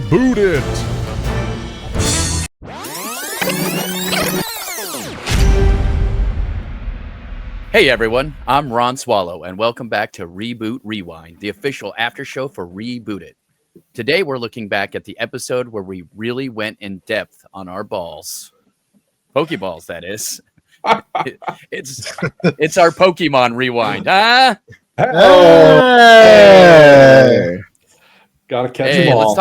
Reboot It! Hey everyone, I'm Ron Swallow, and welcome back to Reboot Rewind, the official after show for Reboot It. Today we're looking back at the episode where we really went in depth on our balls. Pokeballs, that is. It's our Pokemon Rewind, huh? Hey! Gotta catch them all.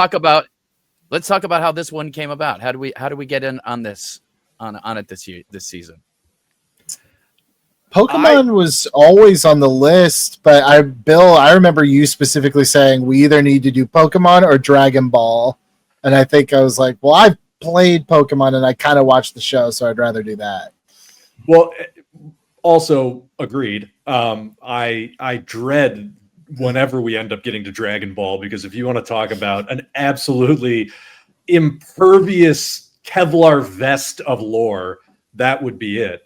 Let's talk about how this one came about. How do we get in on this on it this season? Pokemon was always on the list, but I remember you specifically saying we either need to do Pokemon or Dragon Ball, and I think I was like, well, I've played Pokemon and I kind of watched the show, so I'd rather do that. Well, also agreed. I dread whenever we end up getting to Dragon Ball, because if you want to talk about an absolutely impervious Kevlar vest of lore, that would be it.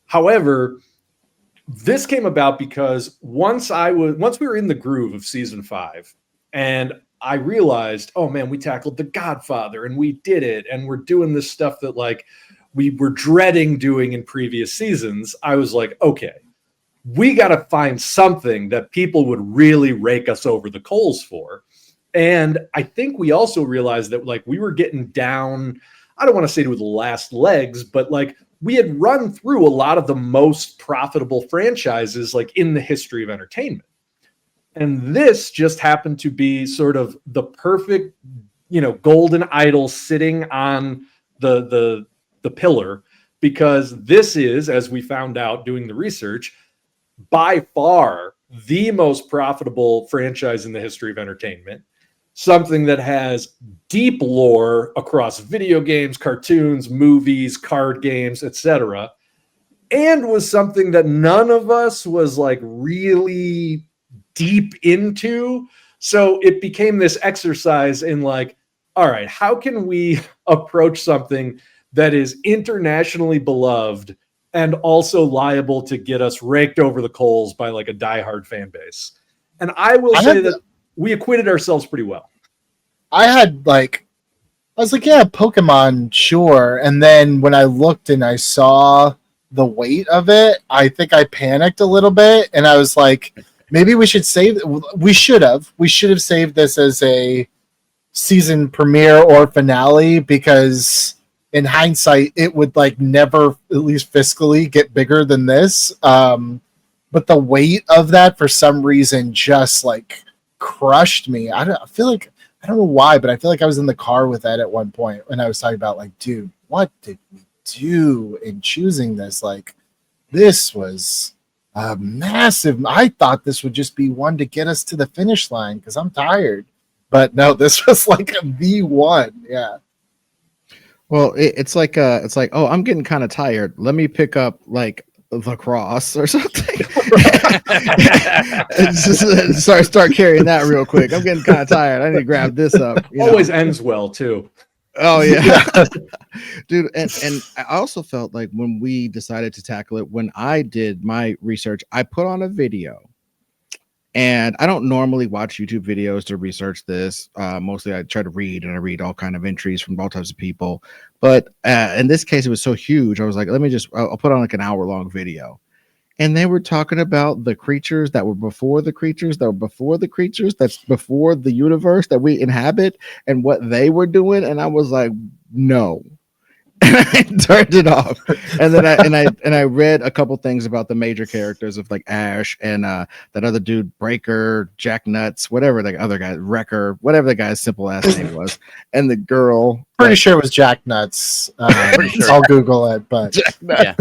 However, this came about because once we were in the groove of season 5, and I realized, oh man, we tackled The Godfather and we did it, and we're doing this stuff that like we were dreading doing in previous seasons. I was like, okay, we got to find something that people would really rake us over the coals for. And I think we also realized that like we were getting down, I don't want to say to the last legs, but like we had run through a lot of the most profitable franchises like in the history of entertainment. And this just happened to be sort of the perfect, golden idol sitting on the pillar, because this is, as we found out doing the research, by far the most profitable franchise in the history of entertainment. Something that has deep lore across video games, cartoons, movies, card games, etc. And was something that none of us was like really deep into. So it became this exercise in like, all right, how can we approach something that is internationally beloved and also liable to get us raked over the coals by like a diehard fan base? And I will say that we acquitted ourselves pretty well. I was like, yeah, Pokemon, sure. And then when I looked and I saw the weight of it, I think I panicked a little bit, and I was like, maybe we should save. We should have saved this as a season premiere or finale, because in hindsight, it would like never, at least fiscally, get bigger than this. But the weight of that, for some reason, just like crushed me. I don't know why, but I feel like I was in the car with Ed at one point when I was talking about like, dude, what did we do in choosing this? Like, this was massive. I thought this would just be one to get us to the finish line because I'm tired. But no, this was like the one. Yeah. Well, it's like, oh, I'm getting kind of tired. Let me pick up like lacrosse or something. start carrying that real quick. I'm getting kind of tired. I need to grab this up. Always ends well too. Oh yeah. Dude, and I also felt like when we decided to tackle it, when I did my research, I put on a video. And I don't normally watch YouTube videos to research this. Mostly I try to read, and I read all kind of entries from all types of people. But in this case, it was so huge. I was like, I'll put on like an hour-long video. And they were talking about the creatures that were before the creatures, that were before the creatures, that's before the universe that we inhabit, and what they were doing. And I was like, no. And I turned it off. And then I read a couple things about the major characters of like Ash and that other dude, Breaker, Jack Nuts, whatever the other guy, Wrecker, whatever the guy's simple ass name was, and the girl. Pretty sure it was Jack Nuts. Sure. I'll Google it, but yeah,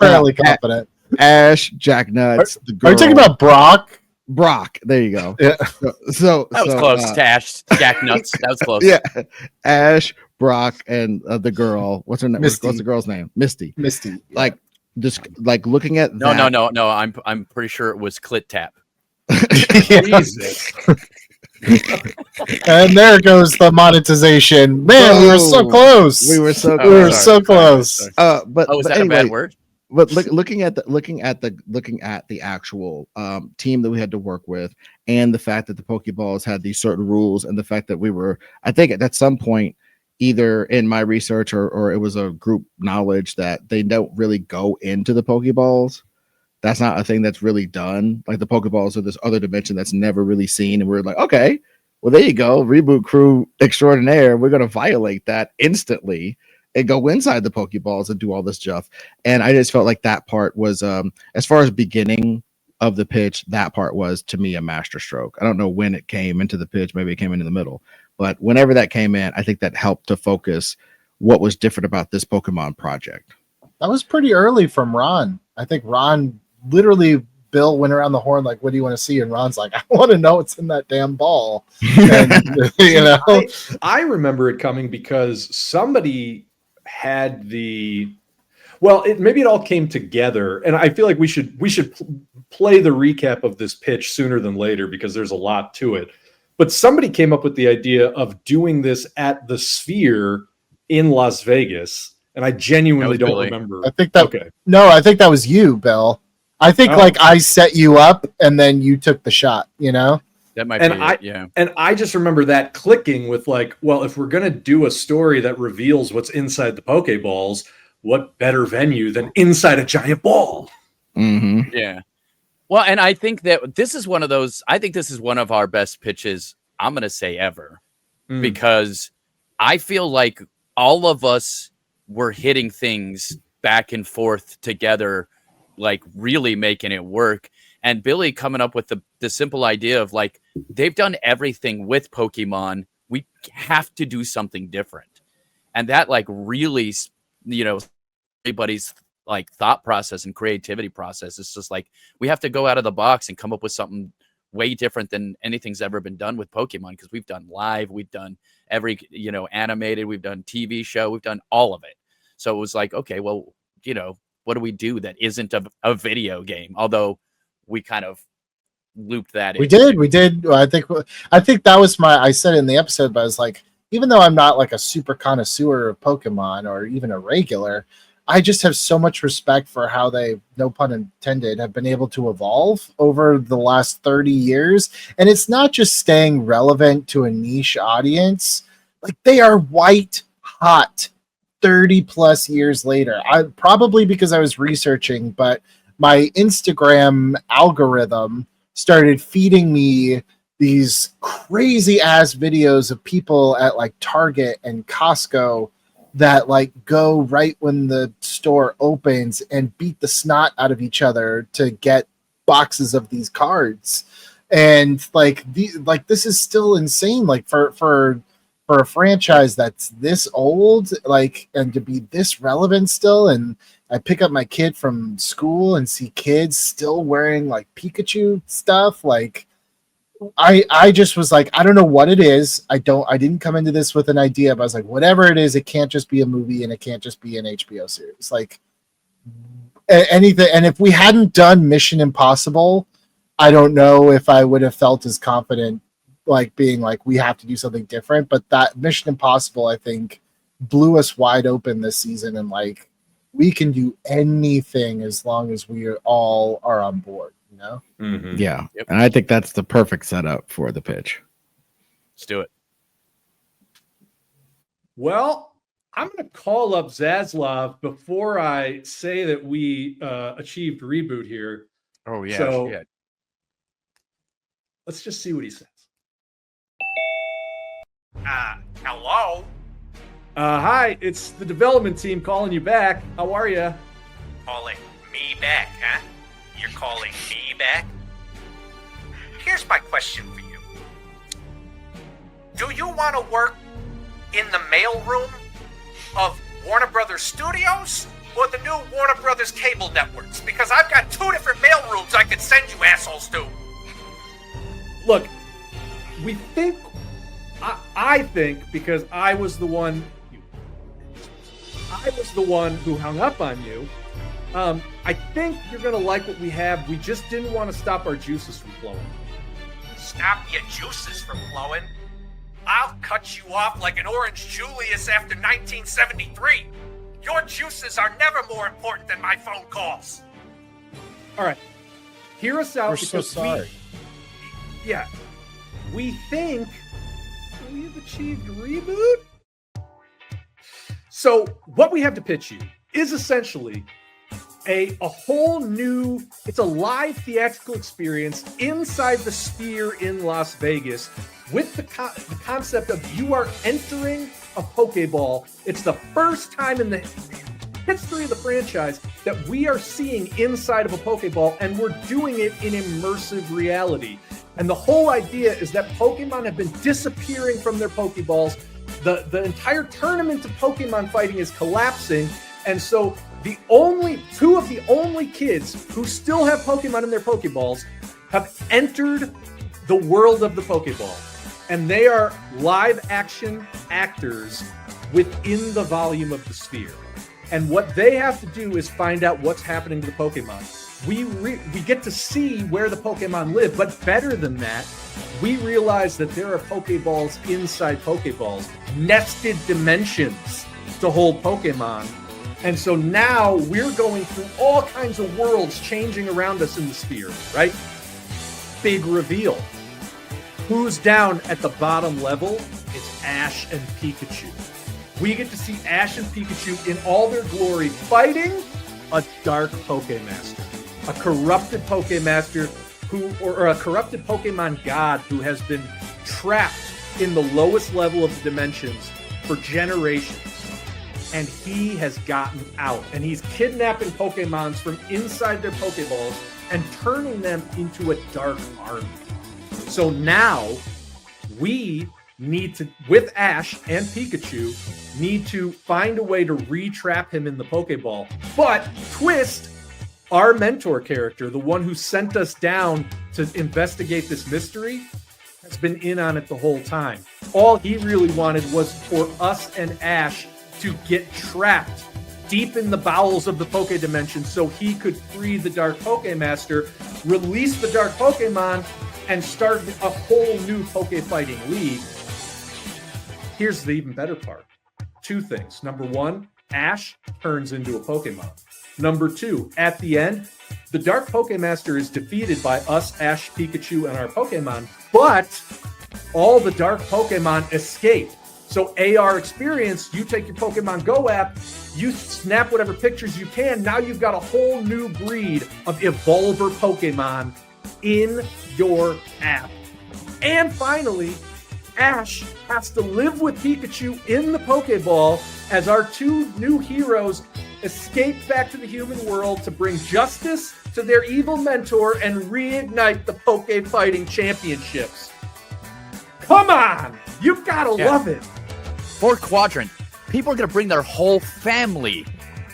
fairly confident. Ash, Jack Nuts. The girl. Are you talking about Brock? Brock, there you go. Yeah. So that was close to Ash, Jack Nuts. That was close. Yeah, Ash, Brock, and the girl. What's her name? What's the girl's name? Misty. Yeah. Like just like looking at no. I'm pretty sure it was Clit Tap. Jesus. And there goes the monetization. Man, we were so close. We were so close. But was that anyway, a bad word? But looking at the actual team that we had to work with, and the fact that the Pokeballs had these certain rules, and the fact that I think at some point, either in my research or it was a group knowledge, that they don't really go into the Pokeballs. That's not a thing that's really done. Like the Pokeballs are this other dimension that's never really seen. And we're like, okay, well, there you go. Reboot Crew extraordinaire. We're going to violate that instantly and go inside the Pokeballs and do all this stuff. And I just felt like that part was, as far as beginning of the pitch, that part was to me a masterstroke. I don't know when it came into the pitch. Maybe it came into the middle. But whenever that came in, I think that helped to focus what was different about this Pokemon project. That was pretty early from Ron. I think Ron literally, Bill went around the horn like, what do you want to see? And Ron's like, I want to know what's in that damn ball. And, you know, I remember it coming because somebody had maybe it all came together, and I feel like we should play the recap of this pitch sooner than later because there's a lot to it. But somebody came up with the idea of doing this at the Sphere in Las Vegas, and I genuinely don't remember. I think that I think that was you, Bill. I think like I set you up and then you took the shot, you know? That might be it, yeah. And I just remember that clicking with like, well, if we're going to do a story that reveals what's inside the Pokeballs, what better venue than inside a giant ball? Mm-hmm. Yeah. Well, and I think that this is one of our best pitches, I'm going to say ever, because I feel like all of us were hitting things back and forth together, like really making it work. And Billy coming up with the simple idea of like, they've done everything with Pokemon. We have to do something different. And that like really, you know, everybody's like thought process and creativity process. It's just like, we have to go out of the box and come up with something way different than anything's ever been done with Pokemon. Because we've done live, we've done every, you know, animated, we've done TV show, we've done all of it. So it was like, okay, well, you know, what do we do that isn't a video game? Although we kind of looped that in. We did. I think that was I said in the episode, but I was like, even though I'm not like a super connoisseur of Pokemon or even a regular, I just have so much respect for how they, no pun intended, have been able to evolve over the last 30 years. And it's not just staying relevant to a niche audience. Like they are white hot 30 plus years later. I probably because I was researching, but my Instagram algorithm started feeding me these crazy ass videos of people at like Target and Costco that like go right when the store opens and beat the snot out of each other to get boxes of these cards. And like this is still insane. Like for a franchise that's this old, like, and to be this relevant still. And I pick up my kid from school and see kids still wearing like Pikachu stuff. Like I just was like, I don't know what it is. I didn't come into this with an idea, but I was like, whatever it is, it can't just be a movie and it can't just be an HBO series. Like anything. And if we hadn't done Mission Impossible, I don't know if I would have felt as confident, like being like, we have to do something different. But that Mission Impossible, I think, blew us wide open this season. And like, we can do anything as long as we all are on board, you know? Mm-hmm. Yeah. Yep. And I think that's the perfect setup for the pitch. Let's do it. Well, I'm going to call up Zaslav before I say that we achieved reboot here. Oh, yeah. So shit. Let's just see what he says. Hello? Hi, it's the development team calling you back. How are you? Calling me back, huh? You're calling me back? Here's my question for you. Do you want to work in the mailroom of Warner Brothers Studios or the new Warner Brothers cable networks? Because I've got 2 different mailrooms I could send you assholes to. Look, we think... I think because I was the one who hung up on you. I think you're gonna like what we have. We just didn't want to stop our juices from flowing. Stop your juices from flowing? I'll cut you off like an Orange Julius after 1973. Your juices are never more important than my phone calls. All right, hear us out. We're so sorry. yeah, we think we've achieved reboot. So what we have to pitch you is essentially a whole new, it's a live theatrical experience inside the Sphere in Las Vegas with the concept of you are entering a Pokeball. It's the first time in the history of the franchise that we are seeing inside of a Pokeball, and we're doing it in immersive reality. And the whole idea is that Pokemon have been disappearing from their Pokeballs. The entire tournament of Pokemon fighting is collapsing, and so two of the only kids who still have Pokemon in their Pokeballs have entered the world of the Pokeball, and they are live action actors within the volume of the Sphere. And what they have to do is find out what's happening to the Pokemon. We get to see where the Pokemon live, but better than that, we realize that there are Pokeballs inside Pokeballs, nested dimensions to hold Pokemon. And so now we're going through all kinds of worlds changing around us in the Sphere, right? Big reveal. Who's down at the bottom level? It's Ash and Pikachu. We get to see Ash and Pikachu in all their glory fighting a dark Pokemaster, a corrupted Pokemaster or a corrupted Pokemon god who has been trapped in the lowest level of the dimensions for generations. And he has gotten out, and he's kidnapping Pokemons from inside their Pokeballs and turning them into a dark army. So now we need to, with Ash and Pikachu, need to find a way to re-trap him in the Pokeball. But twist, our mentor character, the one who sent us down to investigate this mystery, has been in on it the whole time. All he really wanted was for us and Ash to get trapped deep in the bowels of the Poke Dimension so he could free the Dark Pokemaster, release the Dark Pokemon, and start a whole new Poke Fighting League. Here's the even better part. Two things. Number one, Ash turns into a Pokemon. Number two, at the end, the Dark Pokemaster is defeated by us, Ash, Pikachu, and our Pokemon, but all the Dark Pokemon escape. So AR experience, you take your Pokemon Go app, you snap whatever pictures you can, now you've got a whole new breed of Evolver Pokemon in your app. And finally, Ash has to live with Pikachu in the Pokeball as our two new heroes escape back to the human world to bring justice to their evil mentor and reignite the Poke Fighting Championships. Come on! You gotta love it! Fourth quadrant. People are going to bring their whole family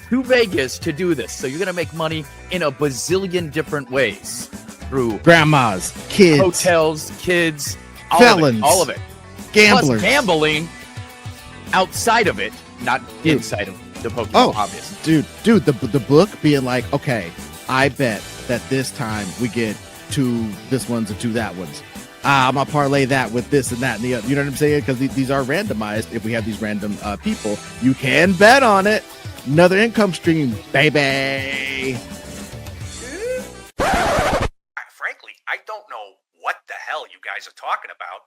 to Vegas to do this. So you're going to make money in a bazillion different ways. Through grandmas, kids, hotels, kids, felons, all of it. Gamblers. Plus gambling outside of it, not inside of the Pokemon, obviously. Dude, the book being like, okay, I bet that this time we get 2 this ones and 2 that ones. I'm gonna parlay that with this and that and the other. You know what I'm saying? Because these are randomized. If we have these random people, you can bet on it. Another income stream, baby. Frankly, I don't know what the hell you guys are talking about.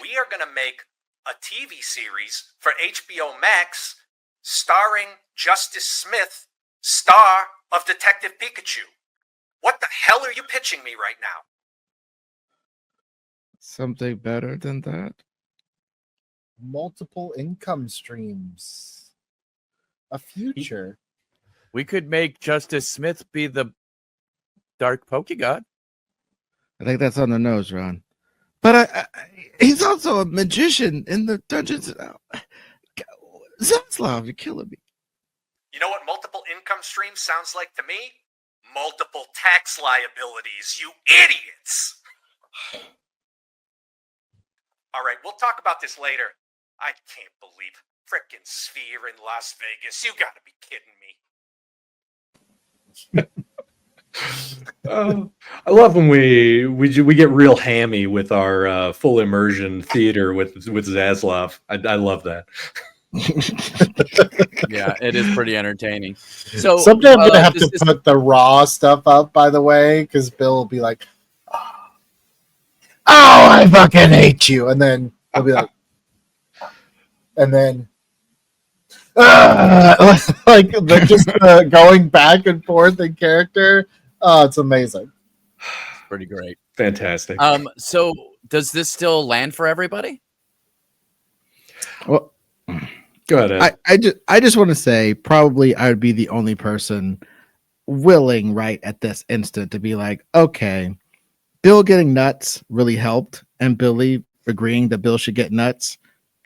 We are going to make a TV series for HBO Max starring Justice Smith, star of Detective Pikachu. What the hell are you pitching me right now? Something better than that? Multiple income streams. A future. We could make Justice Smith be the Dark Pokegod. I think that's on the nose, Ron. But he's also a magician in the dungeons. Zaslav, you're killing me. You know what multiple income streams sounds like to me? Multiple tax liabilities, you idiots! All right, we'll talk about this later. I can't believe frickin' Sphere in Las Vegas. You gotta be kidding me. I love when we get real hammy with our full immersion theater with Zaslav. I love that. Yeah, it is pretty entertaining. So someday I'm gonna have to put the raw stuff up, by the way, because Bill will be like, "Oh, I fucking hate you," and then he'll be like, and then like just going back and forth in character. Oh, it's amazing. Pretty great. Fantastic. So does this still land for everybody? Well, Go ahead, Ed. I just want to say probably I would be the only person willing right at this instant to be like, okay, Bill getting nuts really helped, and Billy agreeing that Bill should get nuts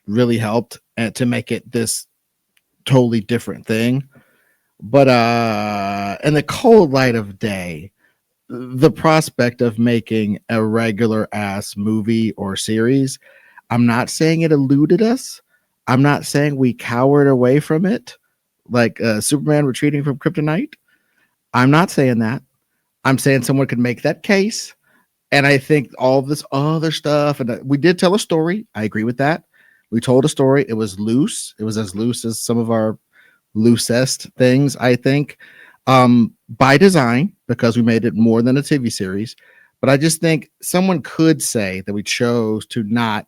really helped, and to make it this totally different thing. But in the cold light of day, the prospect of making a regular ass movie or series, I'm not saying it eluded us. I'm not saying we cowered away from it like Superman retreating from kryptonite. I'm not saying that. I'm saying someone could make that case. And I think all of this other stuff, and we did tell a story. I agree with that. We told a story. It was loose. It was as loose as some of our loosest things, I think, by design, because we made it more than a TV series. But I just think someone could say that we chose to not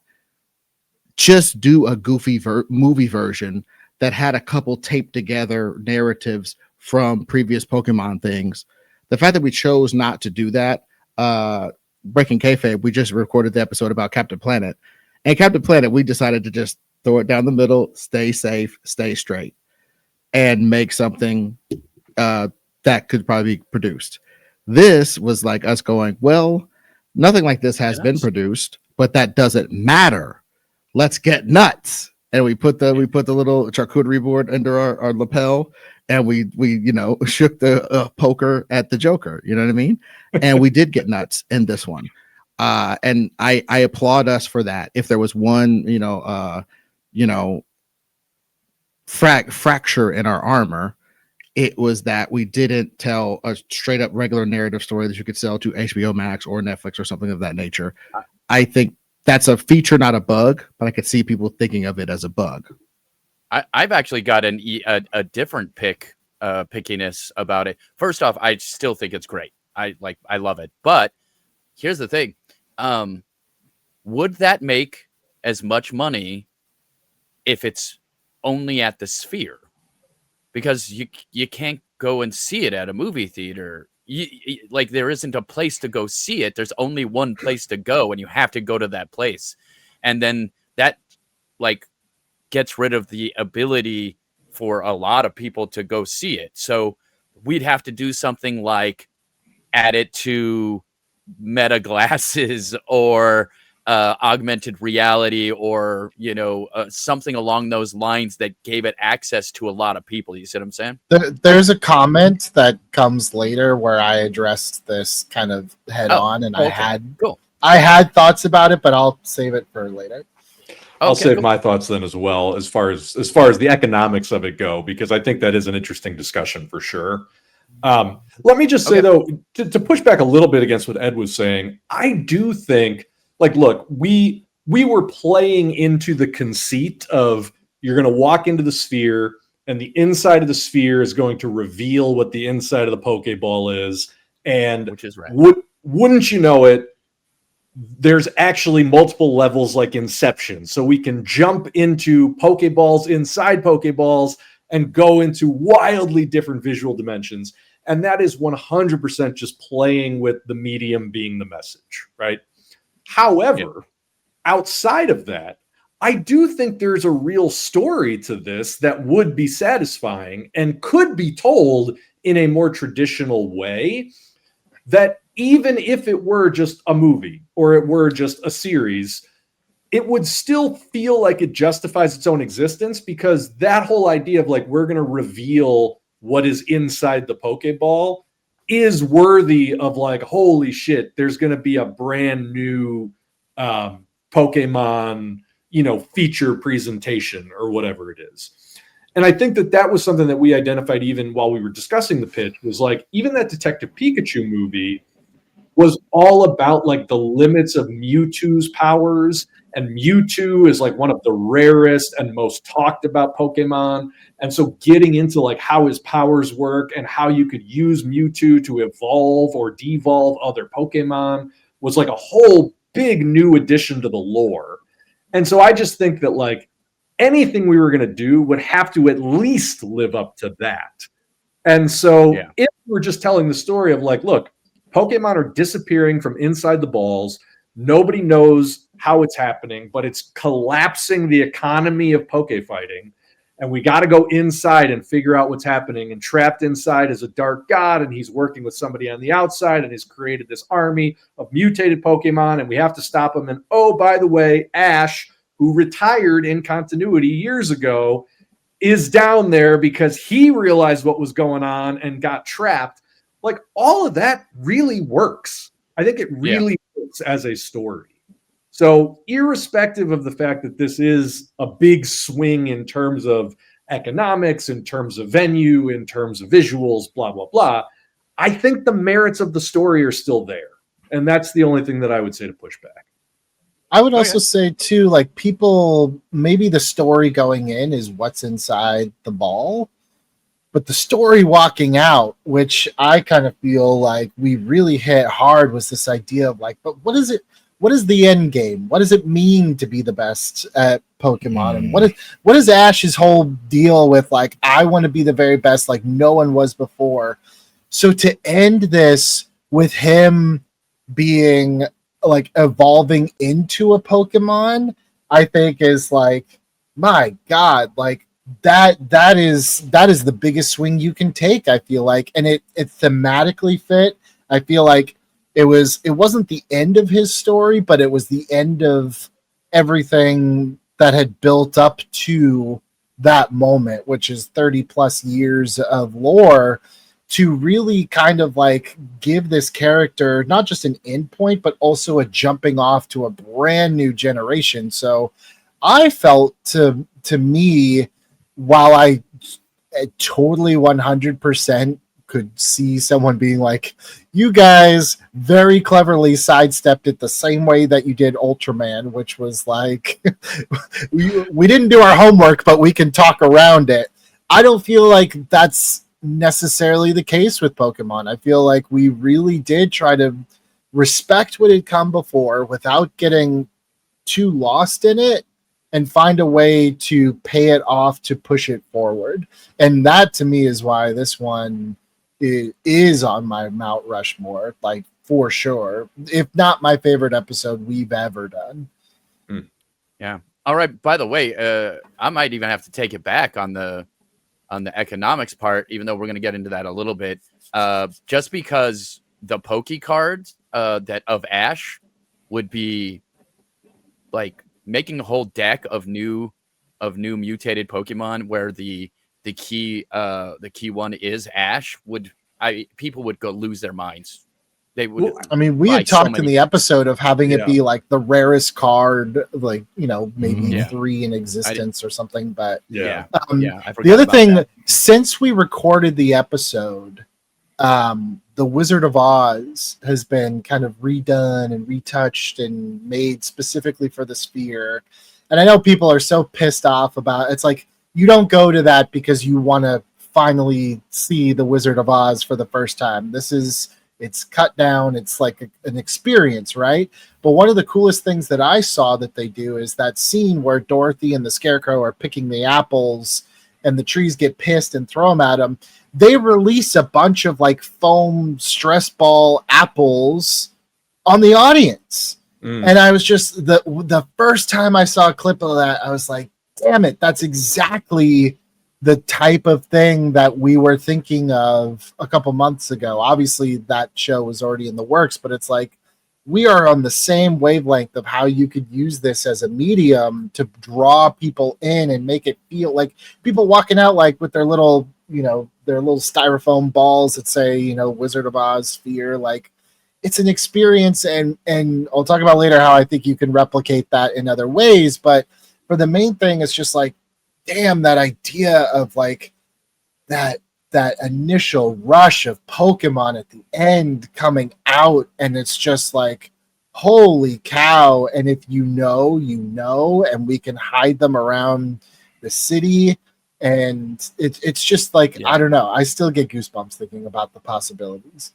just do a goofy movie version that had a couple taped together narratives from previous Pokemon things. The fact that we chose not to do that, breaking kayfabe, we just recorded the episode about Captain Planet. And Captain Planet, we decided to just throw it down the middle, stay safe, stay straight, and make something that could probably be produced. This was like us going, well, nothing like this has been produced, but that doesn't matter. Let's get nuts. And we put the little charcuterie board under our lapel, and we shook the poker at the Joker. You know what I mean? And we did get nuts in this one. And I applaud us for that. If there was one, fracture in our armor, it was that we didn't tell a straight up regular narrative story that you could sell to HBO Max or Netflix or something of that nature. I think that's a feature, not a bug, but I could see people thinking of it as a bug. I've actually got a different pickiness about it. First off, I still think it's great. I love it. But here's the thing. Would that make as much money if it's only at the Sphere? Because you can't go and see it at a movie theater. Like, there isn't a place to go see it. There's only one place to go, and you have to go to that place. And then that gets rid of the ability for a lot of people to go see it. So we'd have to do something like add it to meta glasses or augmented reality, or something along those lines that gave it access to a lot of people. You see what I'm saying? There's a comment that comes later where I addressed this kind of head on, and okay. I had thoughts about it, but I'll save it for later. I'll save my thoughts then as well, as far as the economics of it go, because I think that is an interesting discussion for sure. Let me just say though, to push back a little bit against what Ed was saying, I do think, look, we were playing into the conceit of you're going to walk into the Sphere, and the inside of the Sphere is going to reveal what the inside of the Pokeball is, and which is right. Wouldn't you know it, there's actually multiple levels like Inception. So we can jump into Pokeballs inside Pokeballs and go into wildly different visual dimensions. And that is 100% just playing with the medium being the message, right? However, outside of that, I do think there's a real story to this that would be satisfying and could be told in a more traditional way, that even if it were just a movie or it were just a series, it would still feel like it justifies its own existence, because that whole idea of we're going to reveal what is inside the Pokeball is worthy of holy shit, there's going to be a brand new Pokemon, feature presentation or whatever it is. And I think that was something that we identified even while we were discussing the pitch, was even that Detective Pikachu movie was all about the limits of Mewtwo's powers. And Mewtwo is one of the rarest and most talked about Pokemon. And so getting into how his powers work and how you could use Mewtwo to evolve or devolve other Pokemon was a whole big new addition to the lore. And so I just think that like anything we were going to do would have to at least live up to that. And so if we're just telling the story of like, look, Pokemon are disappearing from inside the balls. Nobody knows how it's happening, but it's collapsing the economy of Poke fighting. And we got to go inside and figure out what's happening. And trapped inside is a dark god, and he's working with somebody on the outside and has created this army of mutated Pokemon, and we have to stop him. And oh, by the way, Ash, who retired in continuity years ago, is down there because he realized what was going on and got trapped. Like all of that really works. I think it really works as a story. So irrespective of the fact that this is a big swing in terms of economics, in terms of venue, in terms of visuals, blah, blah, blah, I think the merits of the story are still there. And that's the only thing that I would say to push back. I would also say too, like people, maybe the story going in is what's inside the ball, but the story walking out, which I kind of feel like we really hit hard, was this idea of like, but what is it? What is the end game? What does it mean to be the best at Pokemon? And what is Ash's whole deal with like, I want to be the very best, like no one was before. So to end this with him being like evolving into a Pokemon, I think is like, my God, like that is the biggest swing you can take, I feel like. And it thematically fit. I feel like it wasn't the end of his story, but it was the end of everything that had built up to that moment, which is 30 plus years of lore, to really kind of like give this character not just an endpoint, but also a jumping off to a brand new generation. So I felt to me, while I totally 100% could see someone being like, you guys very cleverly sidestepped it the same way that you did Ultraman, which was like, we didn't do our homework, but we can talk around it. I don't feel like that's necessarily the case with Pokemon. I feel like we really did try to respect what had come before without getting too lost in it and find a way to pay it off to push it forward. And that to me is why this one is on my Mount Rushmore, like for sure, if not my favorite episode we've ever done. Yeah. All right. By the way, I might even have to take it back on the economics part, even though we're going to get into that a little bit, just because the Poke cards that of Ash would be like making a whole deck of new mutated Pokemon where the key one is Ash people would go lose their minds. They would. Well, I mean, we had talked in the episode of having it be like the rarest card, like, you know, maybe 3 in existence or something. But I the other thing, since we recorded the episode, the Wizard of Oz has been kind of redone and retouched and made specifically for the Sphere. And I know people are so pissed off about it's like, you don't go to that because you want to finally see the Wizard of Oz for the first time. It's cut down. It's like an experience, right? But one of the coolest things that I saw that they do is that scene where Dorothy and the Scarecrow are picking the apples and the trees get pissed and throw them at them. They release a bunch of like foam stress ball apples on the audience. And I was just, the first time I saw a clip of that, I was like, damn it, that's exactly the type of thing that we were thinking of a couple months ago. Obviously, that show was already in the works, but it's like we are on the same wavelength of how you could use this as a medium to draw people in and make it feel like people walking out like with their little, you know, their little styrofoam balls that say, you know, Wizard of Oz Sphere. Like, it's an experience, and I'll talk about later how I think you can replicate that in other ways. But for the main thing, it's just like, damn, that idea of like that initial rush of Pokemon at the end coming out, and it's just like, holy cow. And if you know, and we can hide them around the city. And it's just like, I don't know. I still get goosebumps thinking about the possibilities.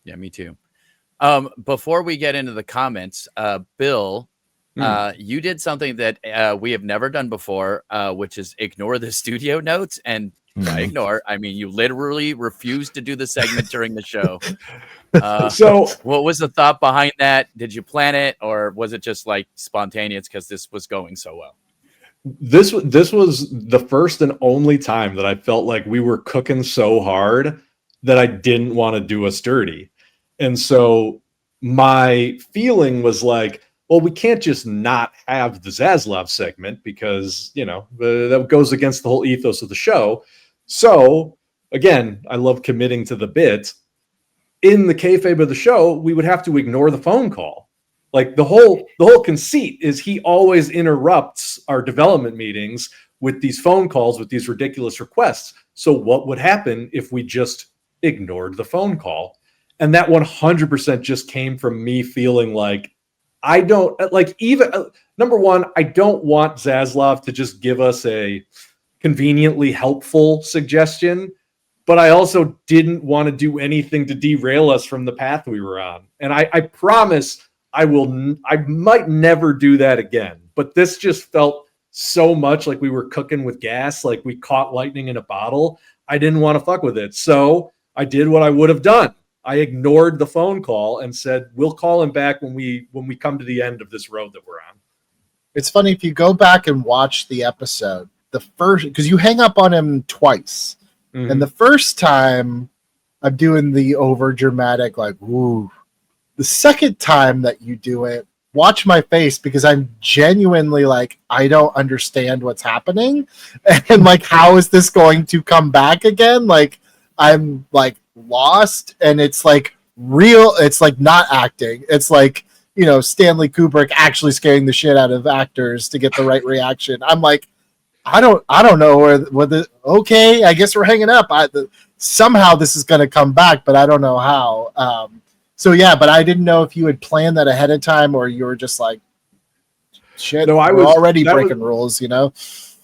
Yeah, me too. Before we get into the comments, Bill, you did something that we have never done before, which is ignore the studio notes. And by ignore, I mean you literally refused to do the segment during the show. So what was the thought behind that? Did you plan it, or was it just like spontaneous because this was going so well? this was the first and only time that I felt like we were cooking so hard that I didn't want to do us dirty. And so my feeling was like, well, we can't just not have the Zaslav segment because, you know, that goes against the whole ethos of the show. So again, I love committing to the bit. In the kayfabe of the show, we would have to ignore the phone call. Like the whole conceit is he always interrupts our development meetings with these phone calls with these ridiculous requests. So what would happen if we just ignored the phone call? And that 100% just came from me feeling like I don't like even number one, I don't want Zaslav to just give us a conveniently helpful suggestion, but I also didn't want to do anything to derail us from the path we were on. And I promise I might never do that again. But this just felt so much like we were cooking with gas, like we caught lightning in a bottle. I didn't want to fuck with it. So I did what I would have done. I ignored the phone call and said, we'll call him back when we come to the end of this road that we're on. It's funny if you go back and watch the episode, the first, because you hang up on him twice. Mm-hmm. And the first time I'm doing the over dramatic, like, woo. The second time that you do it, watch my face because I'm genuinely like, I don't understand what's happening. And like, how is this going to come back again? Like, I'm like lost, and it's like real. It's like not acting. It's like, you know, Stanley Kubrick actually scaring the shit out of actors to get the right reaction. I'm like, I don't know whether okay, I guess we're hanging up. Somehow this is going to come back, but I don't know how. So yeah, but I didn't know if you had planned that ahead of time or you were just like, shit, no, we're already breaking rules, you know?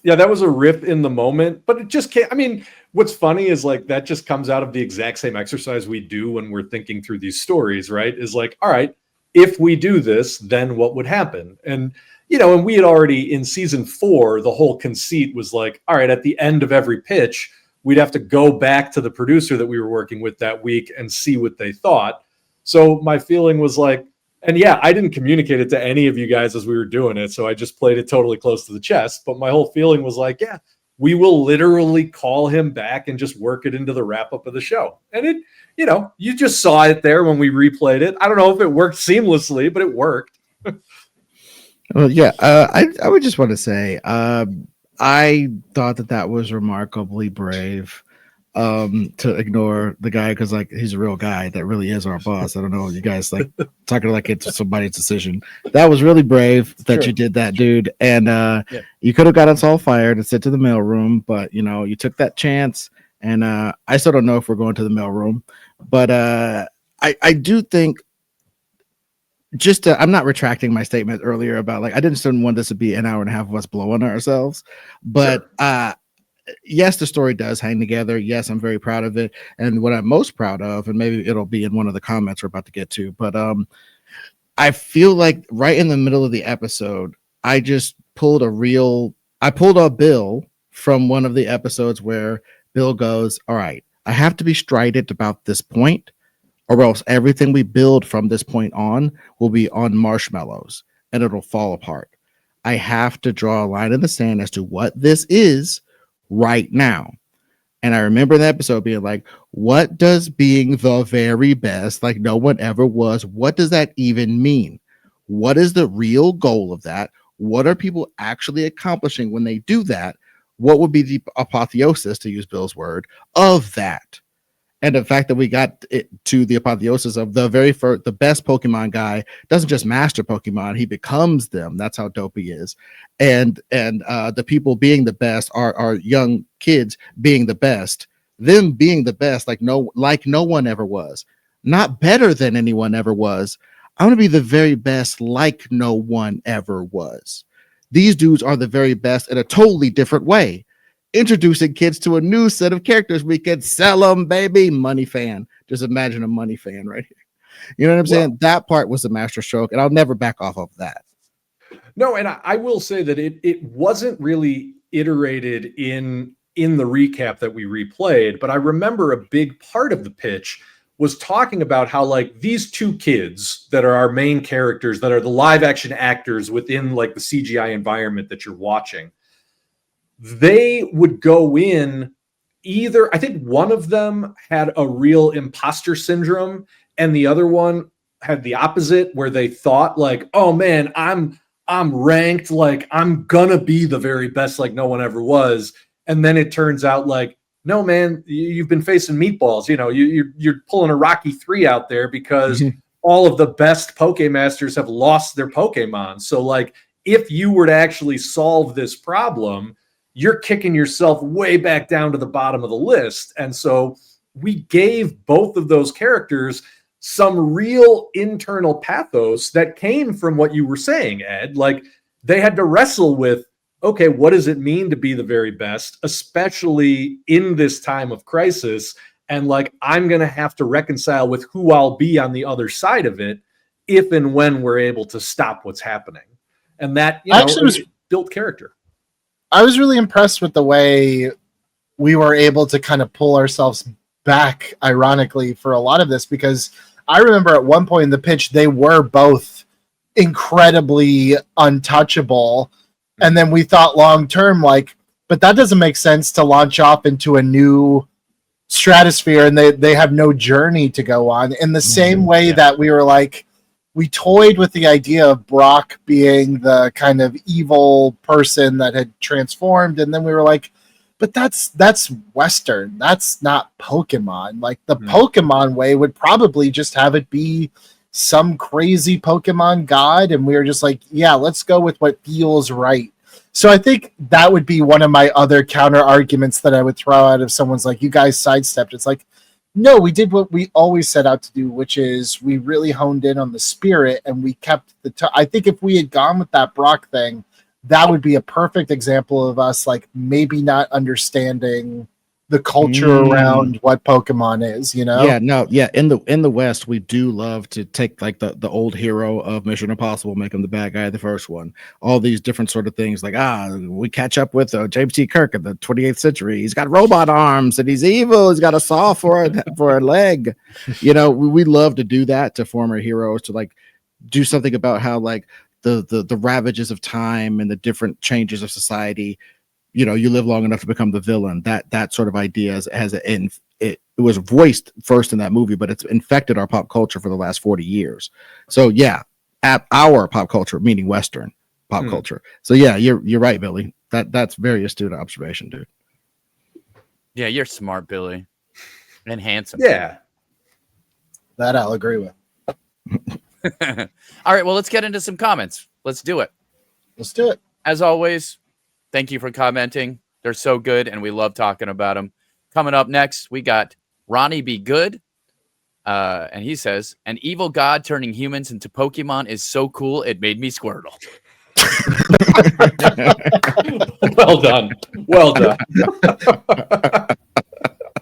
Yeah, that was a rip in the moment, but it just can't. I mean, what's funny is like that just comes out of the exact same exercise we do when we're thinking through these stories, right? Is like, all right, if we do this, then what would happen? And you know, and we had already in season 4, the whole conceit was like, all right, at the end of every pitch, we'd have to go back to the producer that we were working with that week and see what they thought. So my feeling was like, and yeah, I didn't communicate it to any of you guys as we were doing it. So I just played it totally close to the chest. But my whole feeling was like, yeah, we will literally call him back and just work it into the wrap up of the show. And it, you know, you just saw it there when we replayed it. I don't know if it worked seamlessly, but it worked. Well, yeah, I would just want to say I thought that was remarkably brave to ignore the guy because like he's a real guy that really is our boss. I don't know, you guys like talking like it's somebody's decision. That was really brave that you did that, dude. And you could have got us all fired and sent to the mailroom, but you know you took that chance. And I still don't know if we're going to the mailroom, but I do think. I'm not retracting my statement earlier about like I didn't want this to be an hour and a half of us blowing ourselves, but yes, the story does hang together. Yes, I'm very proud of it, and what I'm most proud of, and maybe it'll be in one of the comments we're about to get to, but I feel like right in the middle of the episode, I just pulled a Bill from one of the episodes where Bill goes, "All right, I have to be strident about this point." Or else everything we build from this point on will be on marshmallows and it'll fall apart. I have to draw a line in the sand as to what this is right now. And I remember the episode being like, what does being the very best, like no one ever was, what does that even mean? What is the real goal of that? What are people actually accomplishing when they do that? What would be the apotheosis, to use Bill's word, of that? And the fact that we got it to the apotheosis of the best Pokemon guy doesn't just master Pokemon, he becomes them. That's how dope he is. And the people being the best are young kids being the best, them being the best like no one ever was. Not better than anyone ever was. I want to be the very best like no one ever was. These dudes are the very best in a totally different way. Introducing kids to a new set of characters we could sell them, baby. Money fan. Just imagine a money fan right here. You know what I'm saying? That part was a master stroke, and I'll never back off of that. No, and I will say that it wasn't really iterated in the recap that we replayed, but I remember a big part of the pitch was talking about how like these two kids that are our main characters, that are the live action actors within like the CGI environment that you're watching, they would go in either, I think one of them had a real imposter syndrome and the other one had the opposite, where they thought like, oh man, I'm ranked, like I'm gonna be the very best, like no one ever was. And then it turns out like, no man, you've been facing meatballs. You know, you're pulling a Rocky 3 out there because all of the best Pokemasters have lost their Pokemon. So like, if you were to actually solve this problem, you're kicking yourself way back down to the bottom of the list. And so we gave both of those characters some real internal pathos that came from what you were saying, Ed. Like they had to wrestle with, okay, what does it mean to be the very best, especially in this time of crisis? And like, I'm going to have to reconcile with who I'll be on the other side of it if and when we're able to stop what's happening. And that, you know, was built character. I was really impressed with the way we were able to kind of pull ourselves back, ironically, for a lot of this, because I remember at one point in the pitch, they were both incredibly untouchable. And then we thought long term, like, but that doesn't make sense to launch off into a new stratosphere and they have no journey to go on. In the same way that we were like, we toyed with the idea of Brock being the kind of evil person that had transformed. And then we were like, but that's Western. That's not Pokemon. Like the Pokemon way would probably just have it be some crazy Pokemon god. And we were just like, yeah, let's go with what feels right. So I think that would be one of my other counter arguments that I would throw out if someone's like, you guys sidestepped. It's like, no, we did what we always set out to do, which is we really honed in on the spirit and we kept I think if we had gone with that Brock thing, that would be a perfect example of us like maybe not understanding the culture around what Pokemon is, you know? In the West, we do love to take like the old hero of Mission Impossible, make him the bad guy of the first one. All these different sort of things, like we catch up with James T. Kirk in the 28th century. He's got robot arms and he's evil. He's got a saw for a leg. You know, we love to do that to former heroes, to like do something about how like the ravages of time and the different changes of society. You know, you live long enough to become the villain. That sort of idea it was voiced first in that movie, but it's infected our pop culture for the last 40 years. So yeah, at our pop culture, meaning Western pop culture. So yeah, you're right, Billy. That's very astute observation, dude. Yeah, you're smart, Billy, and handsome. Yeah, that I'll agree with. All right, well, let's get into some comments. Let's do it. Let's do it. As always, thank you for commenting. They're so good, and we love talking about them. Coming up next, we got Ronnie Be Good. And he says, an evil god turning humans into Pokemon is so cool, it made me Squirtle. Well done. Well done.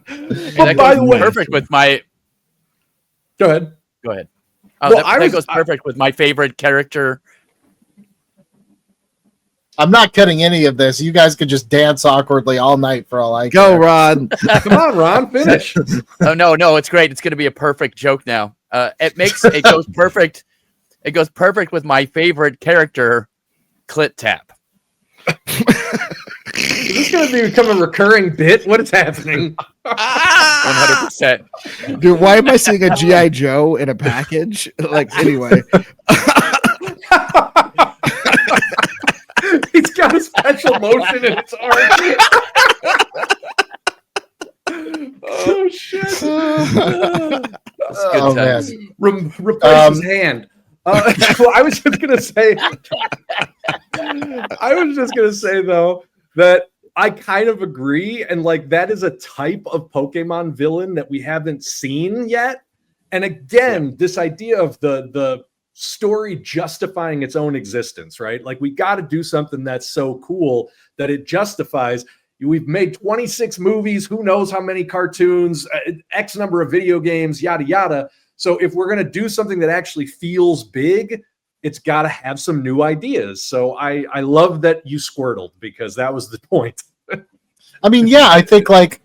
That by goes the way, perfect with my... Go ahead. Go ahead. Well, that goes perfect with my favorite character. I'm not cutting any of this. You guys could just dance awkwardly all night for all I Go, care. Ron. Come on, Ron, finish. Oh no, it's great. It's going to be a perfect joke now. It goes perfect. It goes perfect with my favorite character, Clit Tap. Is this going to become a recurring bit? What is happening? 100%. Dude, why am I seeing a G.I. Joe in a package? Like, anyway. He's got a special motion in his arm. Oh, shit. It's good times. Replace his hand. Well, I was just gonna say, though, that I kind of agree, and like that is a type of Pokemon villain that we haven't seen yet. And again, this idea of the story justifying its own existence, right? Like we got to do something that's so cool that it justifies. We've made 26 movies, who knows how many cartoons, X number of video games, yada yada. So if we're going to do something that actually feels big, it's got to have some new ideas. So I love that you squirtled, because that was the point. I mean, yeah, I think like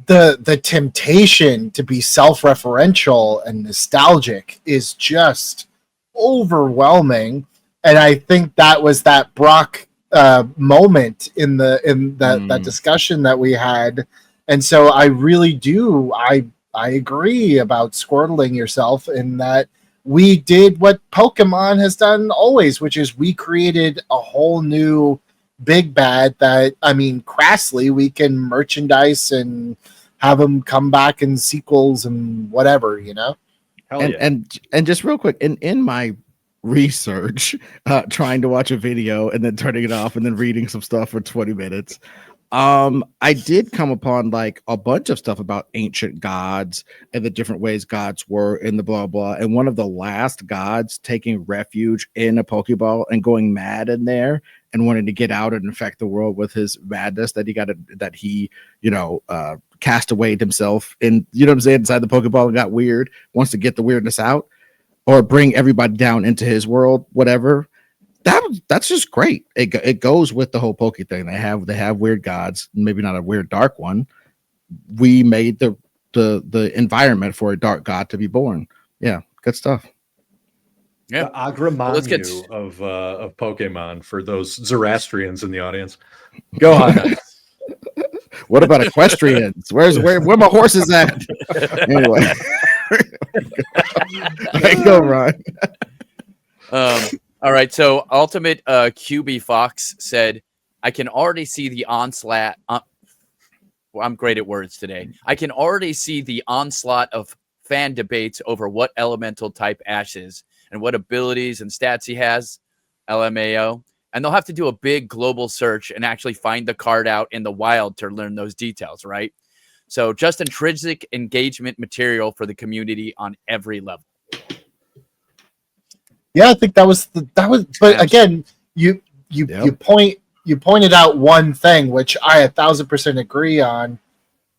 the temptation to be self-referential and nostalgic is just overwhelming, and I think that was that Brock moment in that discussion that we had, and so I really do I agree about squirtling yourself in that we did what Pokemon has done always, which is we created a whole new big bad that, I mean, crassly, we can merchandise and have them come back in sequels and whatever, you know? Hell and, yeah. and just real quick, in my research, trying to watch a video and then turning it off and then reading some stuff for 20 minutes, I did come upon like a bunch of stuff about ancient gods and the different ways gods were in the blah blah. And one of the last gods taking refuge in a Pokeball and going mad in there and wanting to get out and infect the world with his madness that he cast away himself in, you know what I'm saying, inside the Pokeball and got weird, wants to get the weirdness out or bring everybody down into his world, whatever. That's just great. It goes with the whole Poke thing. They have weird gods, maybe not a weird dark one. We made the environment for a dark god to be born. Yeah, good stuff. Yeah. The Agra Well, let's get Manyu of Pokemon for those Zoroastrians in the audience. Go on. What about equestrians? Where my horses at? Anyway, all right, go Ron. All right, so Ultimate QB Fox said, I can already see the onslaught. Well, I'm great at words today. I can already see the onslaught of fan debates over what elemental type Ash is and what abilities and stats he has, LMAO. And they'll have to do a big global search and actually find the card out in the wild to learn those details, right? So just intrinsic engagement material for the community on every level. Yeah, I think that was. But again, you pointed out one thing which I 1,000% agree on.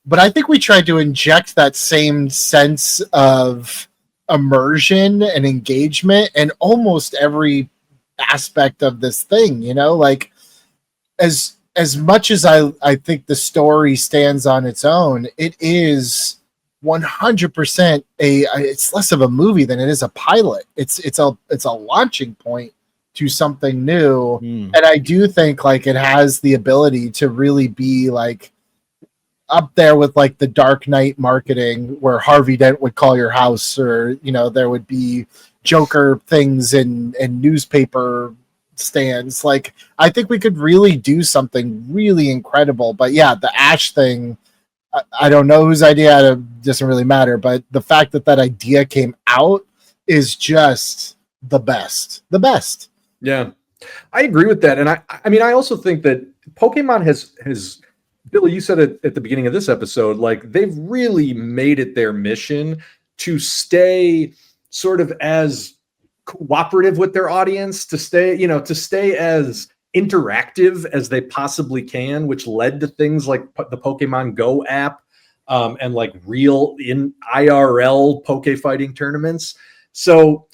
But I think we tried to inject that same sense of immersion and engagement in almost every aspect of this thing. You know, like as much as I think the story stands on its own, it is 100% it's less of a movie than it is a pilot. It's a launching point to something new. And I do think like it has the ability to really be like up there with like the Dark Knight marketing where Harvey Dent would call your house, or there would be Joker things in newspaper stands. Like I think we could really do something really incredible. But yeah, the Ash thing, I don't know whose idea, it doesn't really matter, but the fact that idea came out is just the best. Yeah, I agree with that. And I mean, I also think that Pokemon has Billy, you said it at the beginning of this episode, like they've really made it their mission to stay sort of as cooperative with their audience, to stay as interactive as they possibly can, which led to things like the Pokemon Go app and like real in IRL poke fighting tournaments. So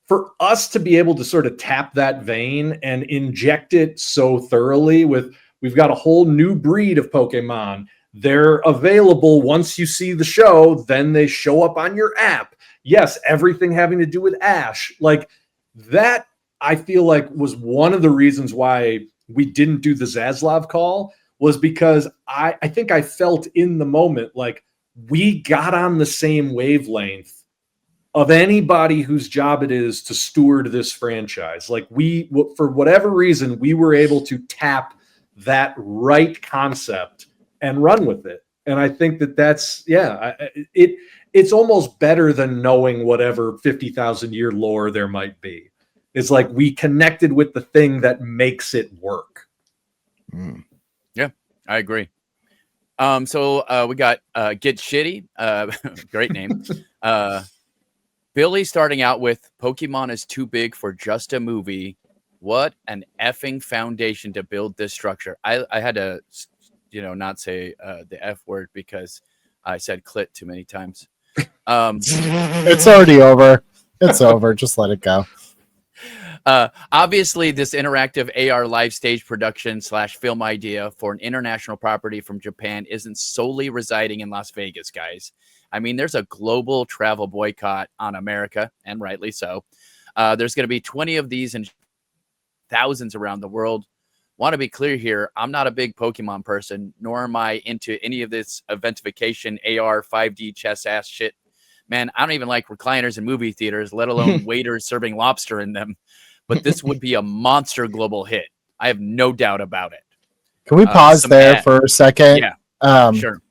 for us to be able to sort of tap that vein and inject it so thoroughly with, we've got a whole new breed of Pokemon. They're available once you see the show, then they show up on your app. Yes, everything having to do with Ash. Like that, I feel like was one of the reasons why we didn't do the Zaslav call, was because I think I felt in the moment like we got on the same wavelength of anybody whose job it is to steward this franchise. Like we, for whatever reason, we were able to tap that right concept and run with it. And I think that's it's almost better than knowing whatever 50,000 year lore there might be. It's like we connected with the thing that makes it work. Yeah, I agree. So we got Get Shitty, great name. Billy starting out with Pokemon is too big for just a movie. What an effing foundation to build this structure. I had to, not say the F word because I said clit too many times. It's already over. It's over. Just let it go. Obviously, this interactive AR live stage production / film idea for an international property from Japan isn't solely residing in Las Vegas, guys. I mean, there's a global travel boycott on America, and rightly so. There's going to be 20 of these and thousands around the world. Want to be clear here, I'm not a big Pokemon person, nor am I into any of this eventification, AR, 5D chess ass shit. Man, I don't even like recliners in movie theaters, let alone waiters serving lobster in them. But this would be a monster global hit. I have no doubt about it. Can we pause there for a second? Yeah, sure.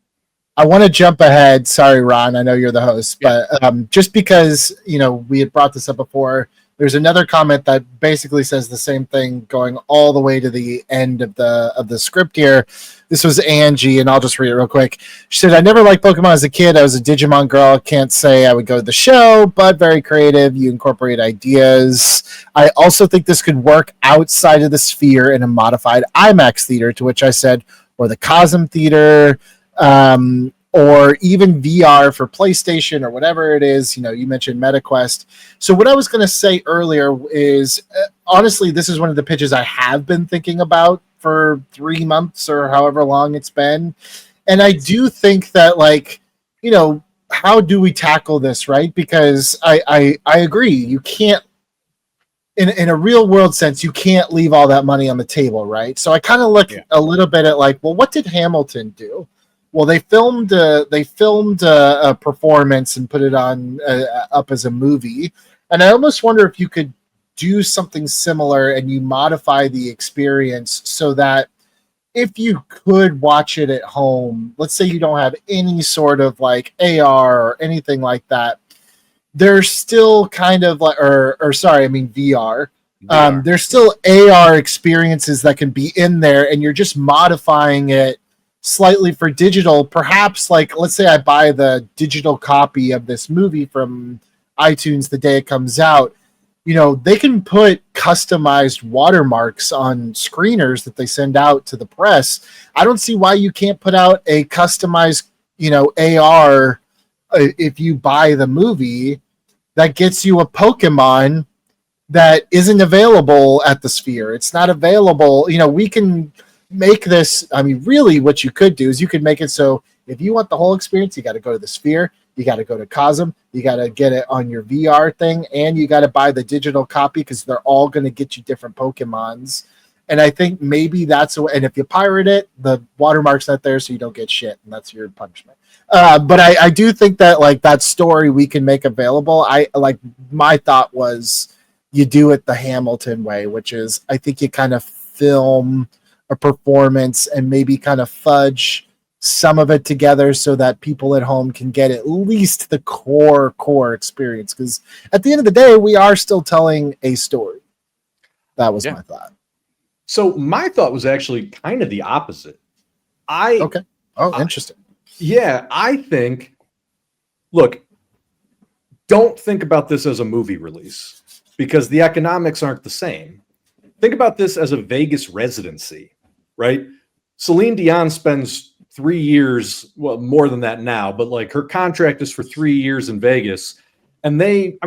I want to jump ahead. Sorry, Ron. I know you're the host, but just because we had brought this up before, there's another comment that basically says the same thing, going all the way to the end of the script here. This was Angie, and I'll just read it real quick. She said, "I never liked Pokemon as a kid. I was a Digimon girl. Can't say I would go to the show, but very creative. You incorporate ideas. I also think this could work outside of the sphere in a modified IMAX theater." To which I said, or the Cosm theater. Or even VR for PlayStation or whatever it is. You mentioned MetaQuest. So what I was going to say earlier is, honestly, this is one of the pitches I have been thinking about for 3 months or however long it's been. And I do think that, how do we tackle this, right? Because I agree. You can't, in a real world sense, you can't leave all that money on the table, right? So I kind of look a little bit at well, what did Hamilton do? Well, they filmed a performance and put it on up as a movie, and I almost wonder if you could do something similar and you modify the experience so that if you could watch it at home, let's say you don't have any sort of AR or anything like that, there's still kind of VR. There's still AR experiences that can be in there, and you're just modifying it slightly for digital. Perhaps let's say I buy the digital copy of this movie from iTunes the day it comes out. They can put customized watermarks on screeners that they send out to the press. I don't see why you can't put out a customized AR if you buy the movie that gets you a Pokemon that isn't available at the Sphere. It's not available. We can make this. I mean, really what you could do is you could make it so if you want the whole experience, you got to go to the Sphere, you got to go to Cosm, you got to get it on your VR thing, and you got to buy the digital copy because they're all going to get you different Pokemons. And I think maybe that's and if you pirate it, the watermark's not there, so you don't get shit, and that's your punishment. But I do think that that story we can make available. My thought was you do it the Hamilton way, which is I think you kind of film a performance and maybe kind of fudge some of it together so that people at home can get at least the core experience. Because at the end of the day, we are still telling a story. That was my thought. So my thought was actually kind of the opposite. Okay. Oh, interesting. Yeah, I think, look, don't think about this as a movie release because the economics aren't the same. Think about this as a Vegas residency, right? Celine Dion spends 3 years, well, more than that now, but her contract is for 3 years in Vegas. And they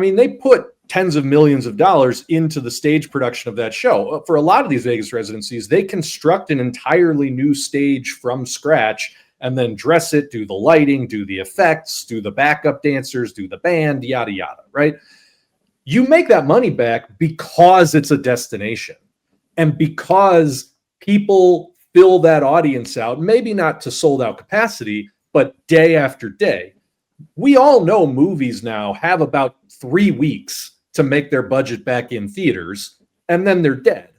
put tens of millions of dollars into the stage production of that show. For a lot of these Vegas residencies, they construct an entirely new stage from scratch and then dress it, do the lighting, do the effects, do the backup dancers, do the band, yada, yada, right? You make that money back because it's a destination and because people fill that audience out, maybe not to sold out capacity, but day after day. We all know movies now have about 3 weeks to make their budget back in theaters, and then they're dead.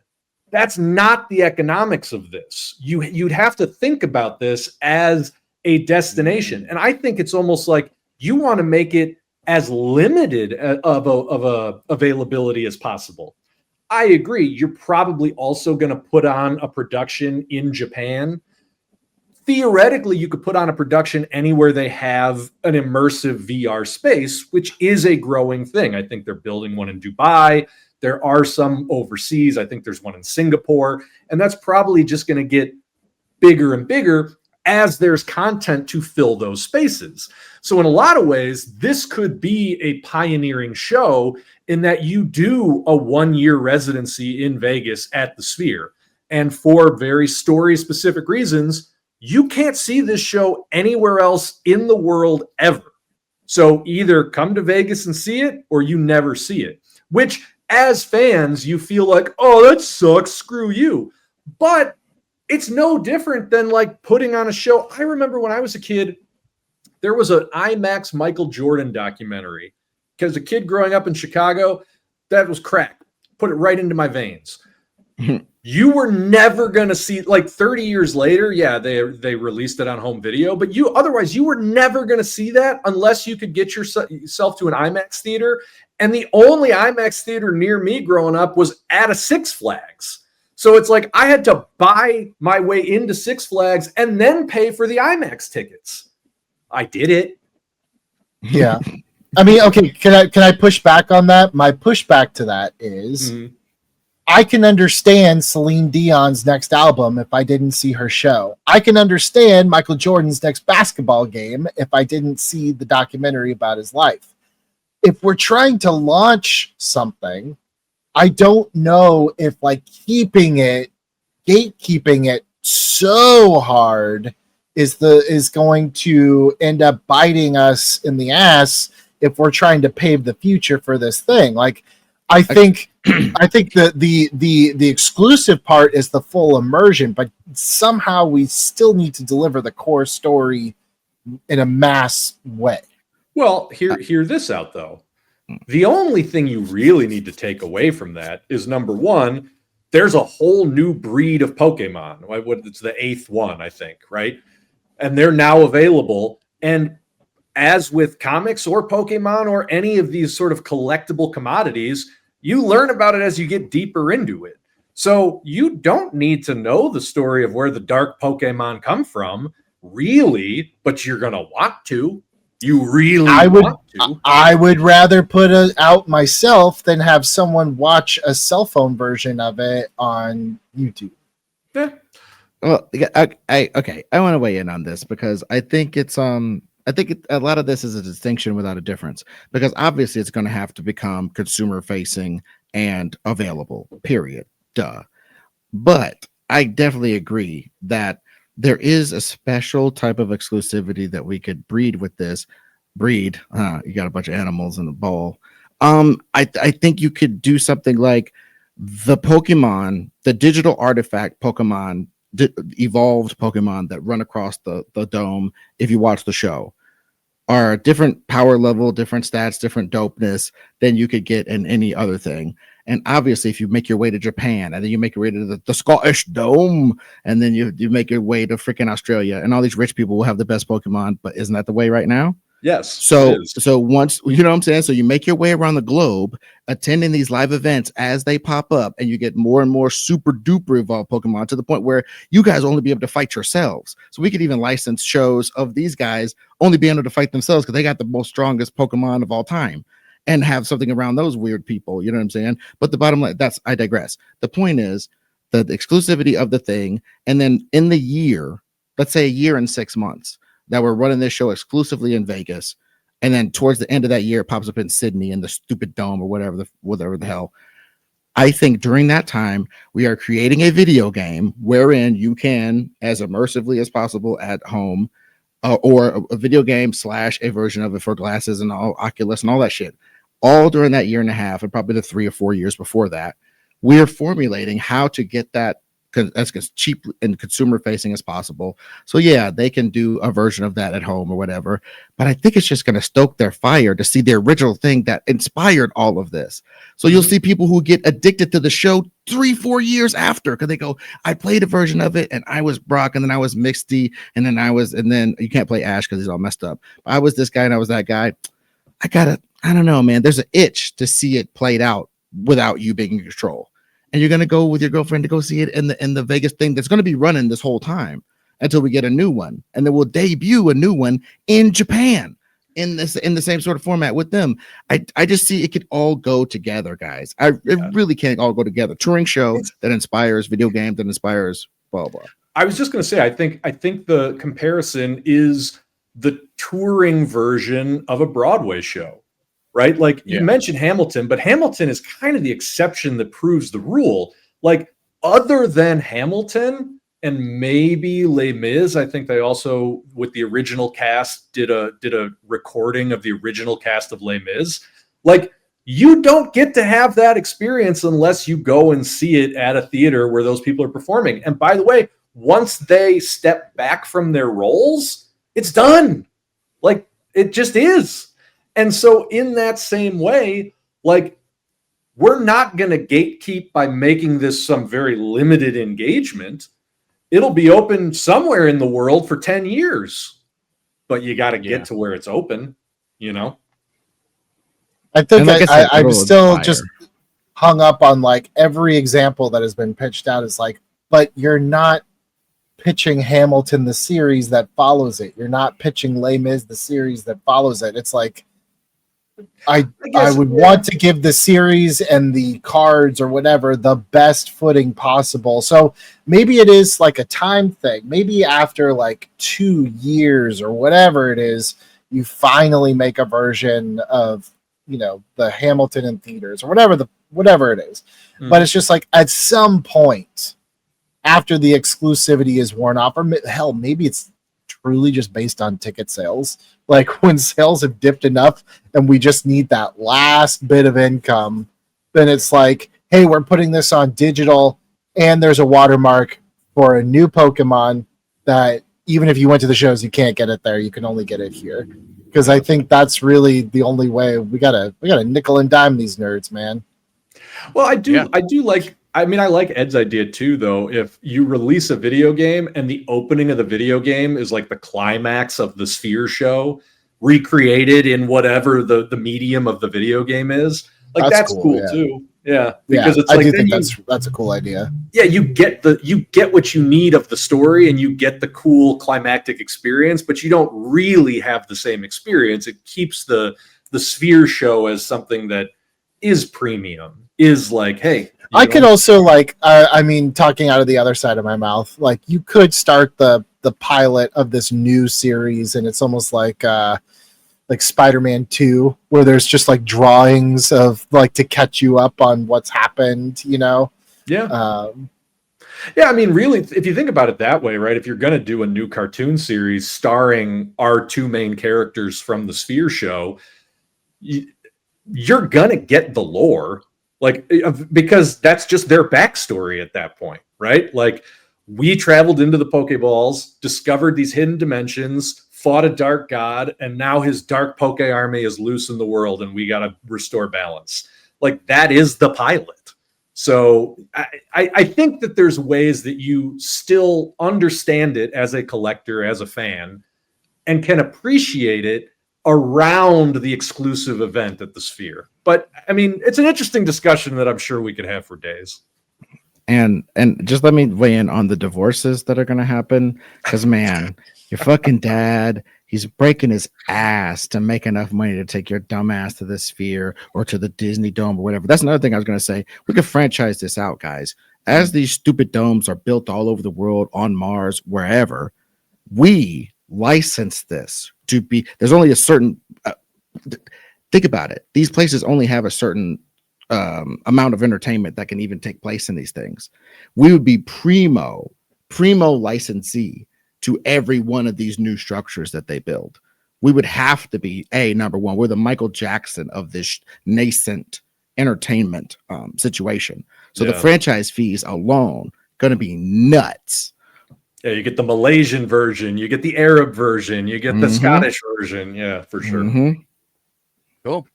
That's not the economics of this. You'd have to think about this as a destination. And I think it's almost like you want to make it as limited of a availability as possible. I agree. You're probably also going to put on a production in Japan. Theoretically, you could put on a production anywhere they have an immersive VR space, which is a growing thing. I think they're building one in Dubai. There are some overseas. I think there's one in Singapore. And that's probably just going to get bigger and bigger. as there's content to fill those spaces. So in a lot of ways, this could be a pioneering show in that you do a 1-year residency in Vegas at the Sphere. And for very story specific reasons, you can't see this show anywhere else in the world ever. So either come to Vegas and see it, or you never see it, which as fans, you feel like, oh, that sucks, screw you. But it's no different than like putting on a show. I remember when I was a kid, there was an IMAX Michael Jordan documentary, because a kid growing up in Chicago, that was crack. Put it right into my veins. You were never going to see, like 30 years later, yeah, they released it on home video, but otherwise you were never going to see that unless you could get yourself to an IMAX theater. And the only IMAX theater near me growing up was at a Six Flags. So it's like I had to buy my way into Six Flags and then pay for the IMAX tickets. I did it. Yeah. I mean, okay, can I push back on that? My pushback to that is I can understand Celine Dion's next album if I didn't see her show. I can understand Michael Jordan's next basketball game if I didn't see the documentary about his life. If we're trying to launch something, I don't know if like gatekeeping it so hard is going to end up biting us in the ass if we're trying to pave the future for this thing. Like, I think the exclusive part is the full immersion, but somehow we still need to deliver the core story in a mass way. Well, hear this out though. The only thing you really need to take away from that is, number one, there's a whole new breed of Pokemon. It's the 8th one, I think, right? And they're now available. And as with comics or Pokemon or any of these sort of collectible commodities, you learn about it as you get deeper into it. So you don't need to know the story of where the dark Pokemon come from, really, but you're going to want to. You really want to. I would rather put it out myself than have someone watch a cell phone version of it on YouTube. Yeah. Well, I want to weigh in on this because I think it's a lot of this is a distinction without a difference, because obviously it's going to have to become consumer facing and available, period. Duh. But I definitely agree that there is a special type of exclusivity that we could breed with this. You got a bunch of animals in the bowl. I think you could do something like the Pokemon, the digital artifact Pokemon, evolved Pokemon that run across the dome. If you watch the show, are different power level, different stats, different dopeness than you could get in any other thing. And obviously, if you make your way to Japan and then you make your way to the Scottish Dome, and then you make your way to freaking Australia, and all these rich people will have the best Pokemon, but isn't that the way right now? Yes. So once, you know what I'm saying? So you make your way around the globe, attending these live events as they pop up, and you get more and more super duper evolved Pokemon to the point where you guys only be able to fight yourselves. So we could even license shows of these guys only being able to fight themselves because they got the most strongest Pokemon of all time, and have something around those weird people. You know what I'm saying? But the bottom line, I digress. The point is the exclusivity of the thing. And then in the year, let's say a year and 6 months that we're running this show exclusively in Vegas. And then towards the end of that year, it pops up in Sydney in the stupid dome or whatever the hell. I think during that time, we are creating a video game wherein you can, as immersively as possible at home, or a video game / a version of it for glasses and all Oculus and all that shit. All during that year and a half, and probably the 3 or 4 years before that, we're formulating how to get that as cheap and consumer facing as possible. So yeah, they can do a version of that at home or whatever. But I think it's just going to stoke their fire to see the original thing that inspired all of this. So you'll see people who get addicted to the show 3-4 years after, because they go, I played a version of it and I was Brock, and then I was Misty, and then you can't play Ash because he's all messed up. But I was this guy and I was that guy. I don't know, man. There's an itch to see it played out without you being in control. And you're going to go with your girlfriend to go see it in the Vegas thing that's going to be running this whole time until we get a new one. And then we'll debut a new one in Japan in the same sort of format with them. I just see it could all go together, guys. It really can't all go together. Touring show that inspires video game, that inspires blah, blah. I was just going to say, I think the comparison is the touring version of a Broadway show, right? Like you mentioned Hamilton, but Hamilton is kind of the exception that proves the rule. Like other than Hamilton and maybe Les Mis, I think they also with the original cast did a recording of the original cast of Les Mis. Like you don't get to have that experience unless you go and see it at a theater where those people are performing. And by the way, once they step back from their roles, it's done. Like it just is. And so in that same way, like we're not going to gatekeep by making this some very limited engagement. It'll be open somewhere in the world for 10 years, but you got to get to where it's open, you know? I think I'm still just hung up on like every example that has been pitched out is like, but you're not pitching Hamilton the series that follows it. You're not pitching Les Mis the series that follows it. It's like I would want to give the series and the cards or whatever the best footing possible. So maybe it is like a time thing. Maybe after like 2 years or whatever it is, you finally make a version of the Hamilton in theaters or whatever it is. But it's just like at some point after the exclusivity is worn off, or hell, maybe it's truly just based on ticket sales. Like when sales have dipped enough and we just need that last bit of income, then it's like, hey, we're putting this on digital and there's a watermark for a new Pokemon that even if you went to the shows, you can't get it there. You can only get it here. Because I think that's really the only way. We gotta nickel and dime these nerds, man. Well, I do like. I mean, I like Ed's idea too, though. If you release a video game and the opening of the video game is like the climax of the Sphere show, recreated in whatever the medium of the video game is, like that's cool too. Yeah, because it's like I do think that's a cool idea. Yeah, you get what you need of the story and you get the cool climactic experience, but you don't really have the same experience. It keeps the Sphere show as something that is premium. Is like, hey, I could also like, I mean, talking out of the other side of my mouth, like you could start the pilot of this new series, and it's almost like Spider-Man 2, where there's just like drawings of like to catch you up on what's happened, Yeah. Yeah, I mean, really, if you think about it that way, right? If you're going to do a new cartoon series starring our two main characters from the Sphere show, you're going to get the lore, like, because that's just their backstory at that point, right? Like, we traveled into the Pokeballs, discovered these hidden dimensions, fought a dark god, and now his dark Poke army is loose in the world, and we got to restore balance. Like, that is the pilot. So I think that there's ways that you still understand it as a collector, as a fan, and can appreciate it around the exclusive event at the Sphere. But I mean, it's an interesting discussion that I'm sure we could have for days. And just let me weigh in on the divorces that are going to happen. Because, man, your fucking dad, he's breaking his ass to make enough money to take your dumb ass to the Sphere or to the Disney Dome or whatever. That's another thing I was going to say. We could franchise this out, guys. As these stupid domes are built all over the world, on Mars, wherever, we license this to be. There's only a certain. Think about it. These places only have a certain amount of entertainment that can even take place in these things. We would be primo licensee to every one of these new structures that they build. We would have to be number one. We're the Michael Jackson of this nascent entertainment situation. So the franchise fees alone going to be nuts. Yeah, you get the Malaysian version, you get the Arab version, you get the Scottish version. Yeah, for sure. Cool.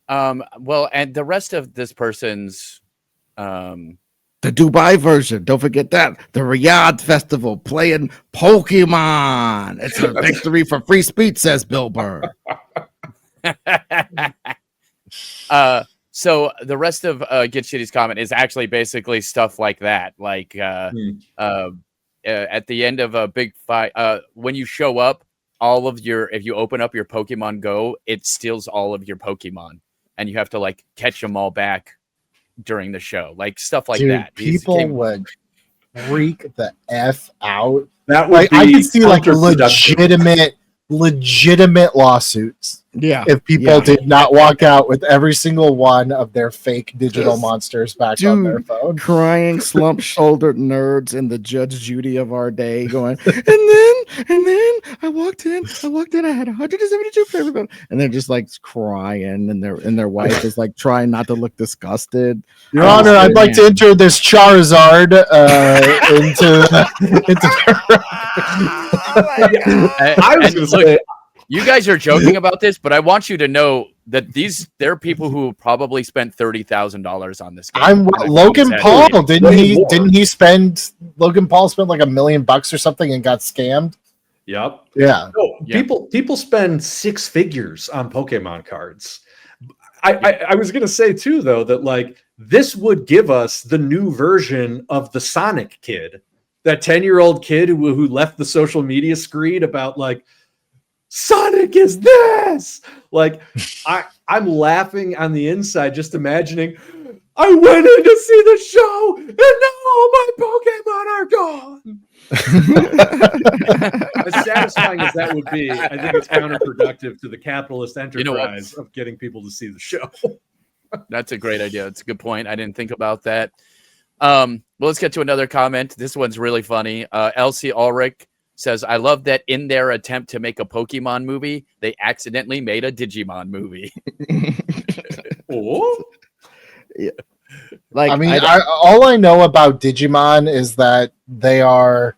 Well, and the rest of this person's the Dubai version, don't forget that. The Riyadh Festival playing Pokemon. It's a victory for free speech, says Bill Burr. So the rest of Get Shitty's comment is actually basically stuff like that. Like at the end of a big fight, when you show up, if you open up your Pokemon Go, it steals all of your Pokemon, and you have to like catch them all back during the show, like stuff like that. People would freak the F out. That would Like be I could see like counterproductive. legitimate lawsuits Yeah. if people did not walk out with every single one of their fake digital Yes. monsters back on their phone. Crying, slump-shouldered nerds in the Judge Judy of our day, going, and then I walked in, I had 172 paper, and they're just like crying, and their wife is like trying not to look disgusted. Your Honor, I'd like to enter this Charizard into. Oh my God. I was going to say, you guys are joking about this, but I want you to know that there are people who probably spent $30,000 on this game. Logan Paul. Didn't he spend? Logan Paul spent like $1 million or something and got scammed. Yep. Yeah. No, Yeah. People spend six figures on Pokemon cards. I was gonna say too, though, that like this would give us the new version of the Sonic kid, that 10-year-old kid who left the social media screed about like Sonic is this. Like I'm laughing on the inside just imagining I went in to see the show and now all my Pokemon are gone. As satisfying as that would be, I think it's counterproductive to the capitalist enterprise of getting people to see the show. That's a great idea. It's a good point. I didn't think about that. Well, let's get to another comment. This one's really funny. Elsie Ulrich says, I love that in their attempt to make a Pokemon movie, they accidentally made a Digimon movie. Oh, Yeah. Like, I mean, all I know about Digimon is that they are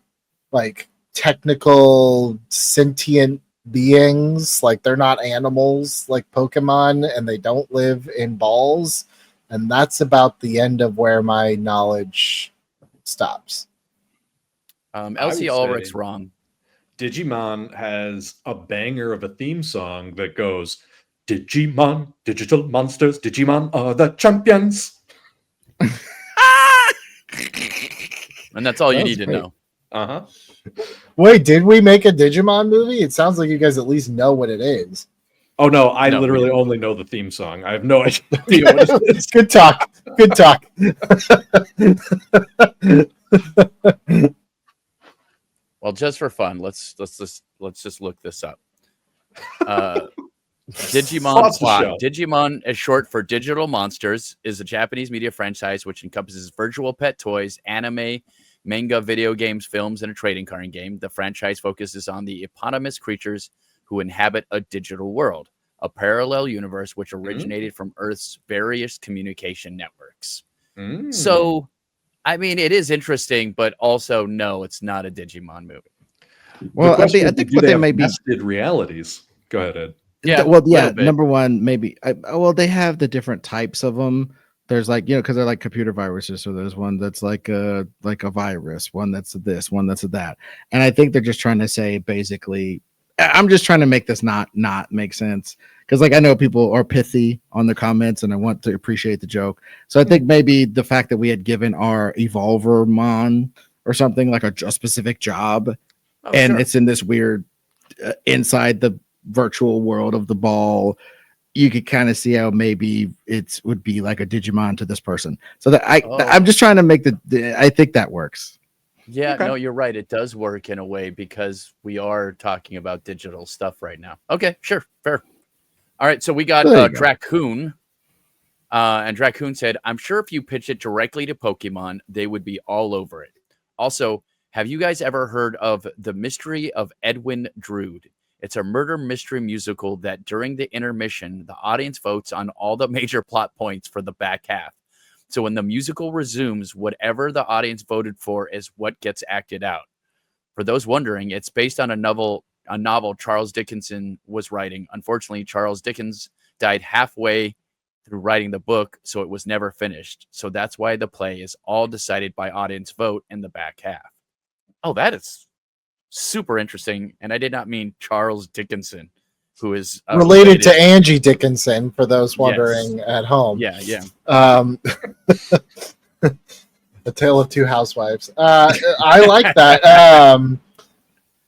like technical sentient beings. Like they're not animals like Pokemon, and they don't live in balls. And that's about the end of where my knowledge stops. Elsie Ulrich's wrong. Digimon has a banger of a theme song that goes, Digimon, digital monsters, Digimon are the champions. And that's all you need to know. Uh-huh. Wait, did we make a Digimon movie? It sounds like you guys at least know what it is. Oh no, I No, literally only know the theme song. I have no idea what it is. Good talk. Good talk. Well, just for fun, let's just look this up. Digimon Pause the plot. show. Digimon, as short for Digital Monsters, is a Japanese media franchise which encompasses virtual pet toys, anime, manga, video games, films, and a trading card game. The franchise focuses on the eponymous creatures who inhabit a digital world, a parallel universe which originated from Earth's various communication networks. So, I mean, it is interesting, but also, no, it's not a Digimon movie. well, I think what they may be nested realities. Go ahead, Ed. Yeah, well, yeah. little bit. Number one, maybe. Well, they have the different types of them. There's like, because they're like computer viruses. So there's one that's like a virus, one that's this, one that's that. And I think they're just trying to say basically, I'm just trying to make this not make sense, because like I know people are pithy on the comments, and I want to appreciate the joke. So I think maybe the fact that we had given our Evolver Mon or something like a specific job, and it's in this weird inside the virtual world of the ball, you could kind of see how maybe it would be like a Digimon to this person. So that I'm just trying to make I think that works. Yeah, Okay. no, you're right. It does work in a way because we are talking about digital stuff right now. Okay, sure, fair. All right, so we got There you go. Dracoon. And Dracoon said, I'm sure if you pitch it directly to Pokemon, they would be all over it. Also, have you guys ever heard of The Mystery of Edwin Drood? It's a murder mystery musical that during the intermission, the audience votes on all the major plot points for the back half. So when the musical resumes, whatever the audience voted for is what gets acted out. For those wondering, it's based on a novel Charles Dickinson was writing. Unfortunately, Charles Dickens died halfway through writing the book, so it was never finished. So that's why the play is all decided by audience vote in the back half. Oh, that is super interesting. And I did not mean Charles Dickinson, who is related to Angie Dickinson, for those wondering at home. Yeah, yeah. The Tale of Two Housewives. I like that.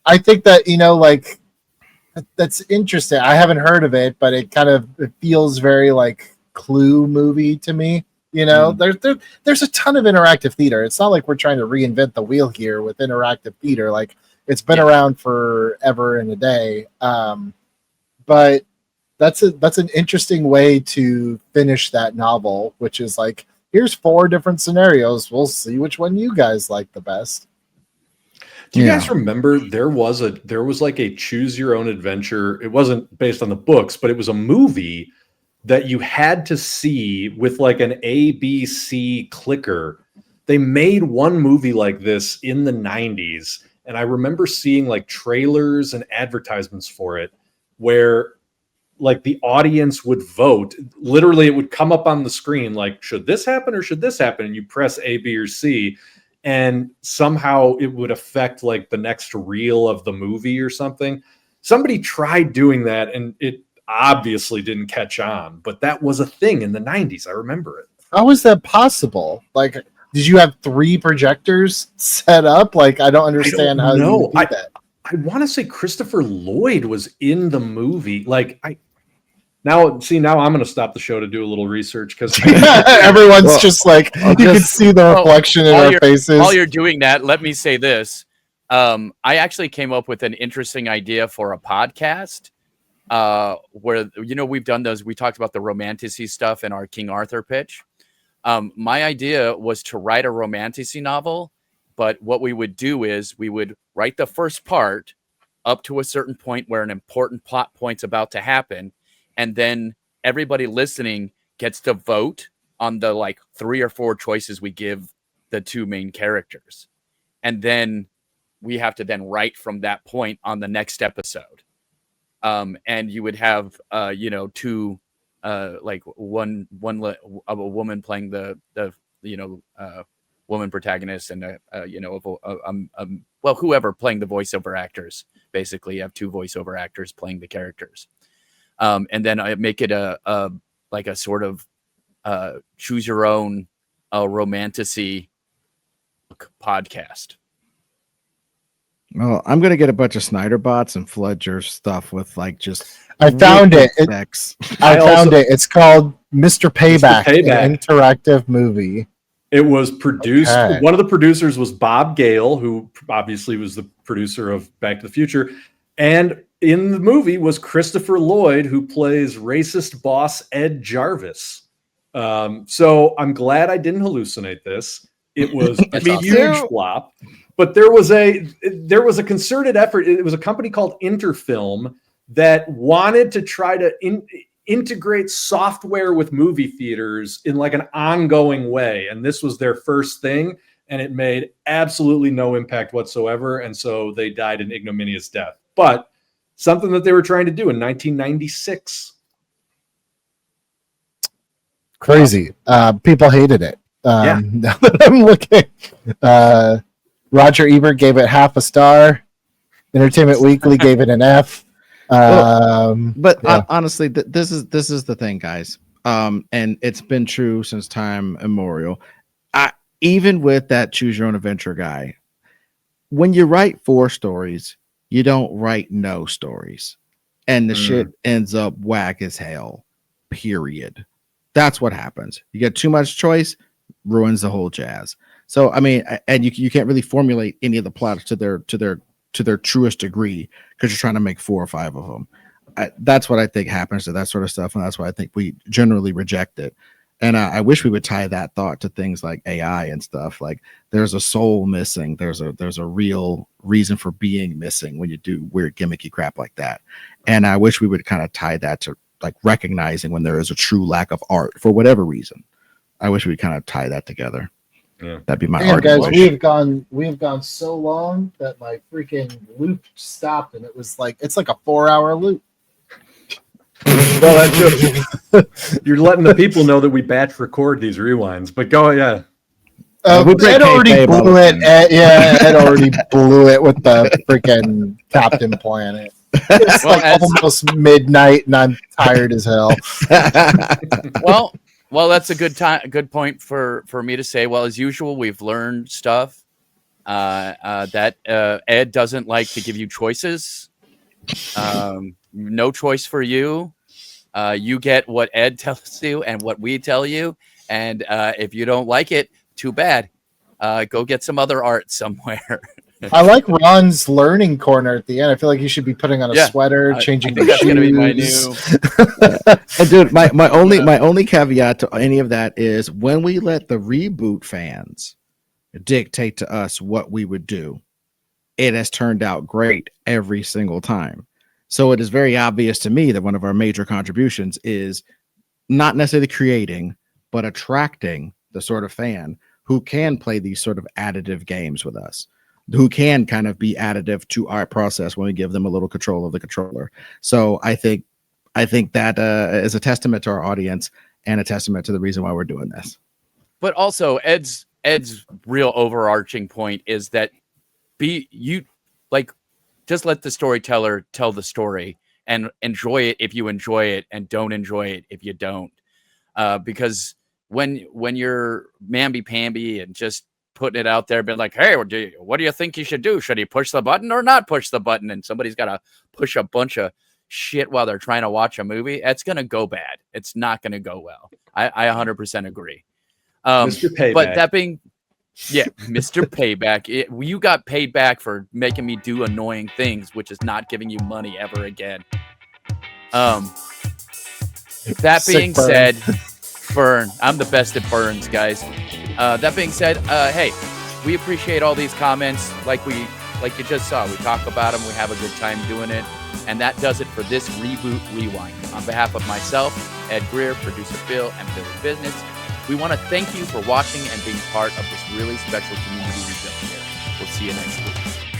I think that, like, that's interesting. I haven't heard of it, but it feels very like Clue movie to me. You know, there's a ton of interactive theater. It's not like we're trying to reinvent the wheel here with interactive theater. Like it's been around forever and a day. But that's an interesting way to finish that novel, which is like, here's 4 different scenarios. We'll see which one you guys like the best. Do you guys remember there was like a choose your own adventure? It wasn't based on the books, but it was a movie that you had to see with like an ABC clicker. They made one movie like this in the 90s, and I remember seeing like trailers and advertisements for it where like the audience would vote. Literally, it would come up on the screen like, should this happen or should this happen? And you press A, B, or C, and somehow it would affect like the next reel of the movie or something. Somebody tried doing that, and it obviously didn't catch on, but that was a thing in the 90s. I remember it. How is that possible? Like, did you have 3 projectors set up? Like, I don't understand how you do that. I want to say Christopher Lloyd was in the movie. Like now I'm going to stop the show to do a little research because everyone's just like, you can see the reflection in our faces. While you're doing that, let me say this. I actually came up with an interesting idea for a podcast where, we've done those. We talked about the romanticy stuff in our King Arthur pitch. My idea was to write a romanticy novel, but what we would do is we would write the first part up to a certain point where an important plot point's about to happen. And then everybody listening gets to vote on the like 3 or 4 choices we give the 2 main characters. And then we have to then write from that point on the next episode. And you would have, 2, like one of a woman playing the woman protagonist and whoever playing the voiceover actors. Basically, you have 2 voiceover actors playing the characters. And then I make it a sort of choose your own romanticy podcast. Well, I'm gonna get a bunch of Snyder bots and flood your stuff with like just. I found it. I found it. It's called Mr. Payback, an interactive movie. It was produced. Okay. One of the producers was Bob Gale, who obviously was the producer of Back to the Future, and in the movie was Christopher Lloyd, who plays racist boss Ed Jarvis. So I'm glad I didn't hallucinate this. It was a huge flop, but there was a concerted effort. It was a company called Interfilm that wanted to try to integrate software with movie theaters in like an ongoing way. And this was their first thing, and it made absolutely no impact whatsoever. And so they died an ignominious death. But something that they were trying to do in 1996. Crazy. People hated it. Now that I'm looking, Roger Ebert gave it half a star. Entertainment Weekly gave it an F. Honestly, this is the thing, guys. And it's been true since time immemorial. Even with that choose your own adventure guy, when you write 4 stories, you don't write no stories, and the shit ends up whack as hell. Period. That's what happens. You get too much choice, ruins the whole jazz. So I mean, and you can't really formulate any of the plots to their truest degree because you're trying to make 4 or 5 of them. That's what I think happens to that sort of stuff, and that's why I think we generally reject it. And I wish we would tie that thought to things like AI and stuff. Like there's a soul missing. There's a real reason for being missing when you do weird gimmicky crap like that. And I wish we would kind of tie that to like recognizing when there is a true lack of art for whatever reason. I wish we'd kind of tie that together. Yeah. That'd be my art. Guys, we have gone so long that my freaking loop stopped, and it's like a 4-hour loop. Well, you're letting the people know that we batch record these rewinds, but go, yeah. Ed already blew it. Ed already blew it with the freaking Captain Planet. It's almost midnight, and I'm tired as hell. Well, that's a good point for me to say. Well, as usual, we've learned stuff that Ed doesn't like to give you choices. No choice for you. You get what Ed tells you and what we tell you, And if you don't like it, too bad. Go get some other art somewhere. I like Ron's learning corner at the end. I feel like he should be putting on a Yeah, sweater, I changing think the that's going to be my shoes. new. And dude, my only caveat to any of that is when we let the reboot fans dictate to us what we would do, it has turned out great every single time. So it is very obvious to me that one of our major contributions is not necessarily creating, but attracting the sort of fan who can play these sort of additive games with us, who can kind of be additive to our process when we give them a little control of the controller. So I think that is a testament to our audience and a testament to the reason why we're doing this. But also Ed's real overarching point is that just let the storyteller tell the story and enjoy it if you enjoy it, and don't enjoy it if you don't. Because when you're mamby-pamby and just putting it out there, being like, hey, what do you think you should do? Should he push the button or not push the button? And somebody's got to push a bunch of shit while they're trying to watch a movie. It's going to go bad. It's not going to go well. I 100% agree. Mr. Payback. But that being, Mr. Payback, you got paid back for making me do annoying things, which is not giving you money ever again. That being said, burn. I'm the best at burns, guys. That being said, hey, we appreciate all these comments. Like you just saw, we talk about them. We have a good time doing it. And that does it for this Reboot Rewind. On behalf of myself, Ed GREER, producer Bill, and Billy Business, we want to thank you for watching and being part of this really special community we built here. We'll see you next week.